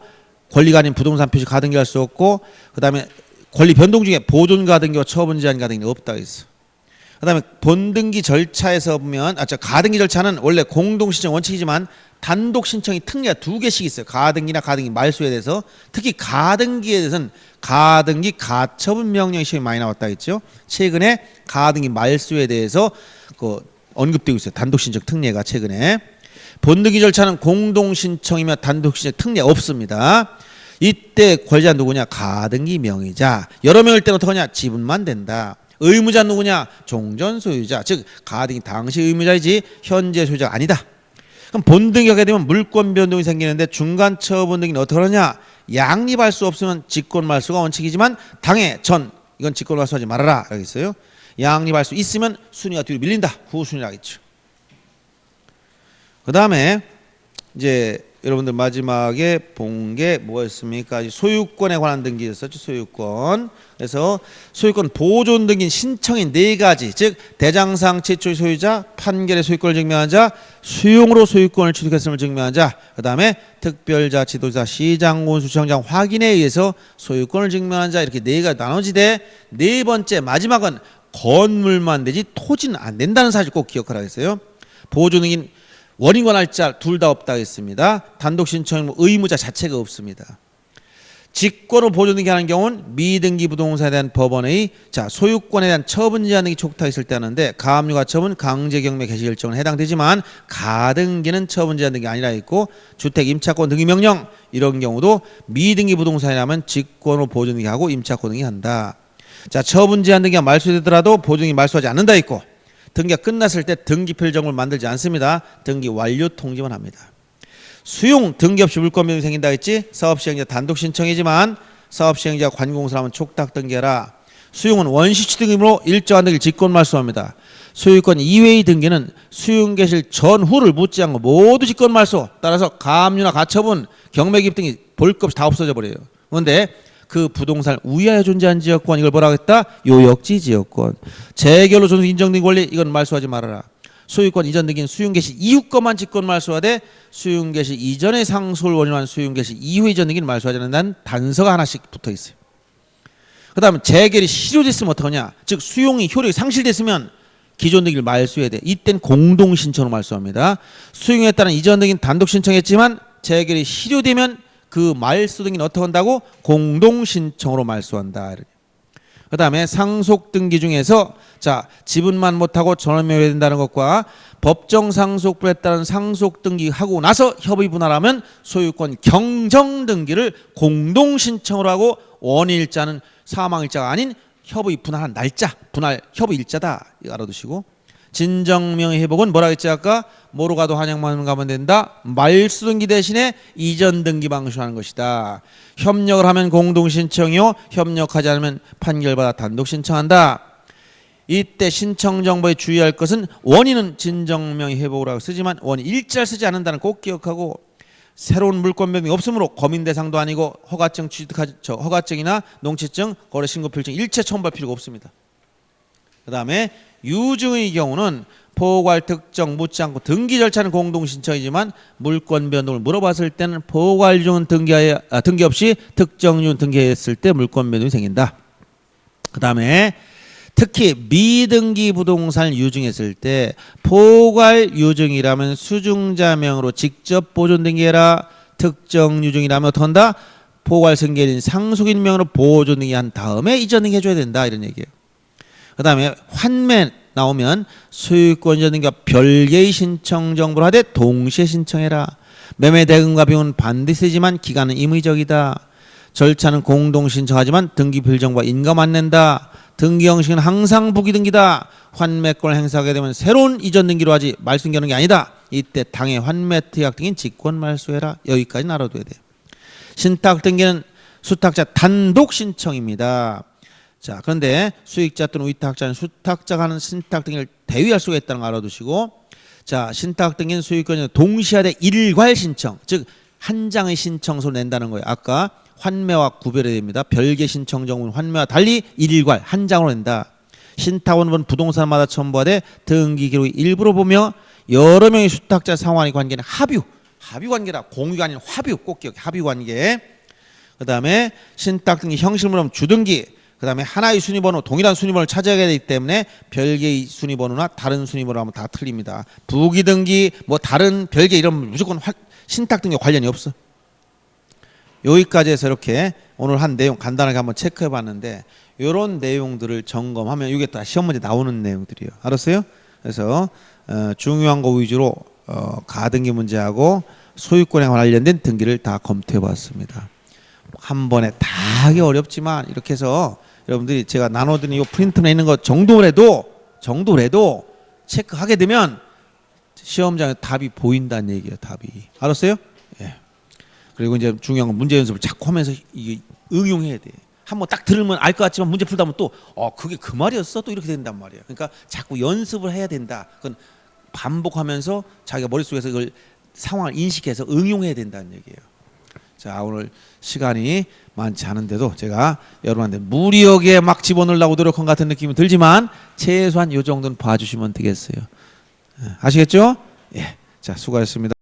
권리가 아닌 부동산 표시 가등기할 수 없고, 그 다음에 권리 변동 중에 보존 가등기와 처분 제한 가등기가 없다고 했어. 그 다음에 본등기 절차에서 보면 가등기 절차는 원래 공동신청 원칙이지만 단독 신청이 특례가 2개씩 있어요. 가등기나 가등기 말소에 대해서. 특히 가등기에 대해서는 가등기 가처분 명령이 시험이 많이 나왔다 했죠. 최근에 가등기 말소에 대해서 언급되고 있어요. 단독 신청 특례가 최근에. 본등기 절차는 공동신청이며 단독신청 특례 없습니다. 이때 권리자 누구냐? 가등기 명의자. 여러 명일 때는 어떡하냐? 지분만 된다. 의무자 누구냐? 종전 소유자. 즉 가등기 당시 의무자이지 현재 소유자가 아니다. 그럼 본등기 하게 되면 물권 변동이 생기는데 중간 처분 등기는 어떻게 하느냐? 양립할 수 없으면 직권말소가 원칙이지만 당해 전 이건 직권말소하지 말아라 여기 있어요. 양립할 수 있으면 순위가 뒤로 밀린다. 후순위라겠죠. 그 다음에 이제 여러분들 마지막에 본 게 뭐였습니까? 소유권에 관한 등기였었죠. 소유권. 그래서 소유권 보존 등기는 신청인 4가지. 즉 대장상 최초의 소유자, 판결의 소유권을 증명한 자, 수용으로 소유권을 취득했음을 증명한 자, 그 다음에 특별자, 지도자, 시장군수청장 확인에 의해서 소유권을 증명한 자, 이렇게 4가지 나눠지되, 4번째 마지막은 건물만 되지 토지는 안 된다는 사실 꼭 기억하라겠어요. 보존 등기는 원인과 날짜 둘 다 없다고 했습니다. 단독 신청 의무자 자체가 없습니다. 직권으로 보존등기 하는 경우는 미등기 부동산에 대한 법원의 소유권에 대한 처분 제한 등기 촉탁 있을 때 하는데, 가압류 가처분 강제 경매 개시 결정은 해당되지만 가등기는 처분 제한 등기 아니라 있고, 주택 임차권 등기 명령 이런 경우도 미등기 부동산이라면 직권으로 보존등기하고 임차권 등기한다. 자, 처분 제한 등기가 말소되더라도 보존등기 말소하지 않는다 있고, 등기가 끝났을 때 등기필 정보를 만들지 않습니다. 등기 완료 통지만 합니다. 수용 등기 없이 물권 변동이 생긴다 했지. 사업시행자 단독 신청이지만 사업시행자가 관공서라면 촉탁 등기해라. 수용은 원시 취득임으로 일정한 등기를 직권 말소합니다. 소유권 이외의 등기는 수용 개시 전후를 묻지 않고 모두 직권 말소. 따라서 가압류나 가처분, 경매기입 등이 볼 것 없이 다 없어져 버려요. 그런데 그 부동산을 우회하여 존재한 지역권, 이걸 뭐라고 했다? 요역지 지역권. 재결로 존속 인정된 권리, 이건 말소하지 말아라. 소유권 이전 등기는 수용 개시 이후 것만 직권 말소하되, 수용 개시 이전의 상소를 원인한 수용 개시 이후 이전 등기는 말소하지 않는다는 단서가 하나씩 붙어 있어요. 그 다음에 재결이 실효됐으면 어떡하냐? 즉 수용이 효력이 상실됐으면 기존 등기를 말소해야 돼. 이땐 공동신청으로 말소합니다. 수용에 따른 이전 등기는 단독 신청했지만 재결이 실효되면 그 말소 등기는 어떻게 한다고? 공동신청으로 말소한다. 그 다음에 상속등기 중에서 지분만 못하고 전원매매해야 된다는 것과 법정 상속부에 따른 상속등기 하고 나서 협의 분할하면 소유권 경정등기를 공동신청으로 하고, 원인일자는 사망일자가 아닌 협의 분할한 날짜, 분할 협의일자다. 이거 알아두시고, 진정명의 회복은 뭐라 했지 아까? 뭐로 가도 한양만 가면 된다. 말소등기 대신에 이전등기 방식으로 하는 것이다. 협력을 하면 공동신청이요, 협력하지 않으면 판결받아 단독신청한다. 이때 신청정보에 주의할 것은 원인은 진정명의 회복이라고 쓰지만 원인 일자를 쓰지 않는다는 꼭 기억하고, 새로운 물권 변동이 없으므로 거민 대상도 아니고 허가증 허가증이나 농취증, 거래신고필증 일체 첨부할 필요가 없습니다. 그 다음에 유증의 경우는 포괄 특정 묻지 않고 등기 절차는 공동신청이지만 물권 변동을 물어봤을 때는 포괄유증은 등기 없이 특정유증 등기했을 때 물권 변동이 생긴다. 그 다음에 특히 미등기 부동산을 유증했을 때 포괄 유증이라면 수증자명으로 직접 보존 등기해라. 특정 유증이라면 어떡한다? 포괄 승계인 상속인명으로 보존 등기한 다음에 이전 등기 해줘야 된다 이런 얘기예요. 그 다음에 환매 나오면 소유권 이전 등기와 별개의 신청 정보를 하되 동시에 신청해라. 매매 대금과 비용은 반드시 세지만 기간은 임의적이다. 절차는 공동 신청하지만 등기 필정보와 인감 안 낸다. 등기 형식은 항상 부기등기다. 환매권을 행사하게 되면 새로운 이전 등기로 하지 말소등기하는 게 아니다. 이때 당해 환매 특약 등기는 직권 말소해라. 여기까지 알아둬야 돼요. 신탁 등기는 수탁자 단독 신청입니다. 자, 그런데 수익자 또는 위탁자는 수탁자가 하는 신탁 등기를 대위할 수가 있다는 거 알아두시고, 자, 신탁 등기는 소유권이 동시하되 일괄 신청, 즉 한 장의 신청서를 낸다는 거예요. 아까 환매와 구별해야 됩니다. 별개 신청 정보는 환매와 달리 일괄 한 장으로 낸다. 신탁원은 부동산마다 첨부하되 등기 기록의 일부로 보며 여러 명의 수탁자 상환의 관계는 합유 관계라. 공유가 아닌 합유, 꼭 기억해. 합유 관계. 그 다음에 신탁 등기 형식물은 주등기. 그 다음에 하나의 순위번호, 동일한 순위번호를 찾아야 되기 때문에 별개의 순위번호나 다른 순위번호 하면 다 틀립니다. 부기등기, 뭐 다른 별개 이런 무조건 신탁 등기 관련이 없어. 여기까지 해서 이렇게 오늘 한 내용 간단하게 한번 체크해 봤는데, 이런 내용들을 점검하면 이게 다 시험 문제 나오는 내용들이에요. 알았어요? 그래서 중요한 거 위주로 가등기 문제하고 소유권에 관련된 등기를 다 검토해 봤습니다. 한 번에 다 하기 어렵지만 이렇게 해서 여러분들이 제가 나눠드린 이 프린트에 있는 것 정도라도 체크하게 되면 시험장에 답이 보인다는 얘기예요. 답이. 알았어요? 예. 그리고 이제 중요한 건 문제 연습을 자꾸 하면서 이게 응용해야 돼. 한번 딱 들으면 알 것 같지만 문제 풀다 보면 또 그게 그 말이었어? 또 이렇게 된단 말이에요. 그러니까 자꾸 연습을 해야 된다. 그건 반복하면서 자기가 머릿속에서 그걸 상황을 인식해서 응용해야 된다는 얘기예요. 자, 오늘 시간이 많지 않은데도 제가 여러분한테 무리하게 막 집어넣으려고 노력한 것 같은 느낌이 들지만 최소한 이 정도는 봐주시면 되겠어요. 아시겠죠? 예. 자, 수고하셨습니다.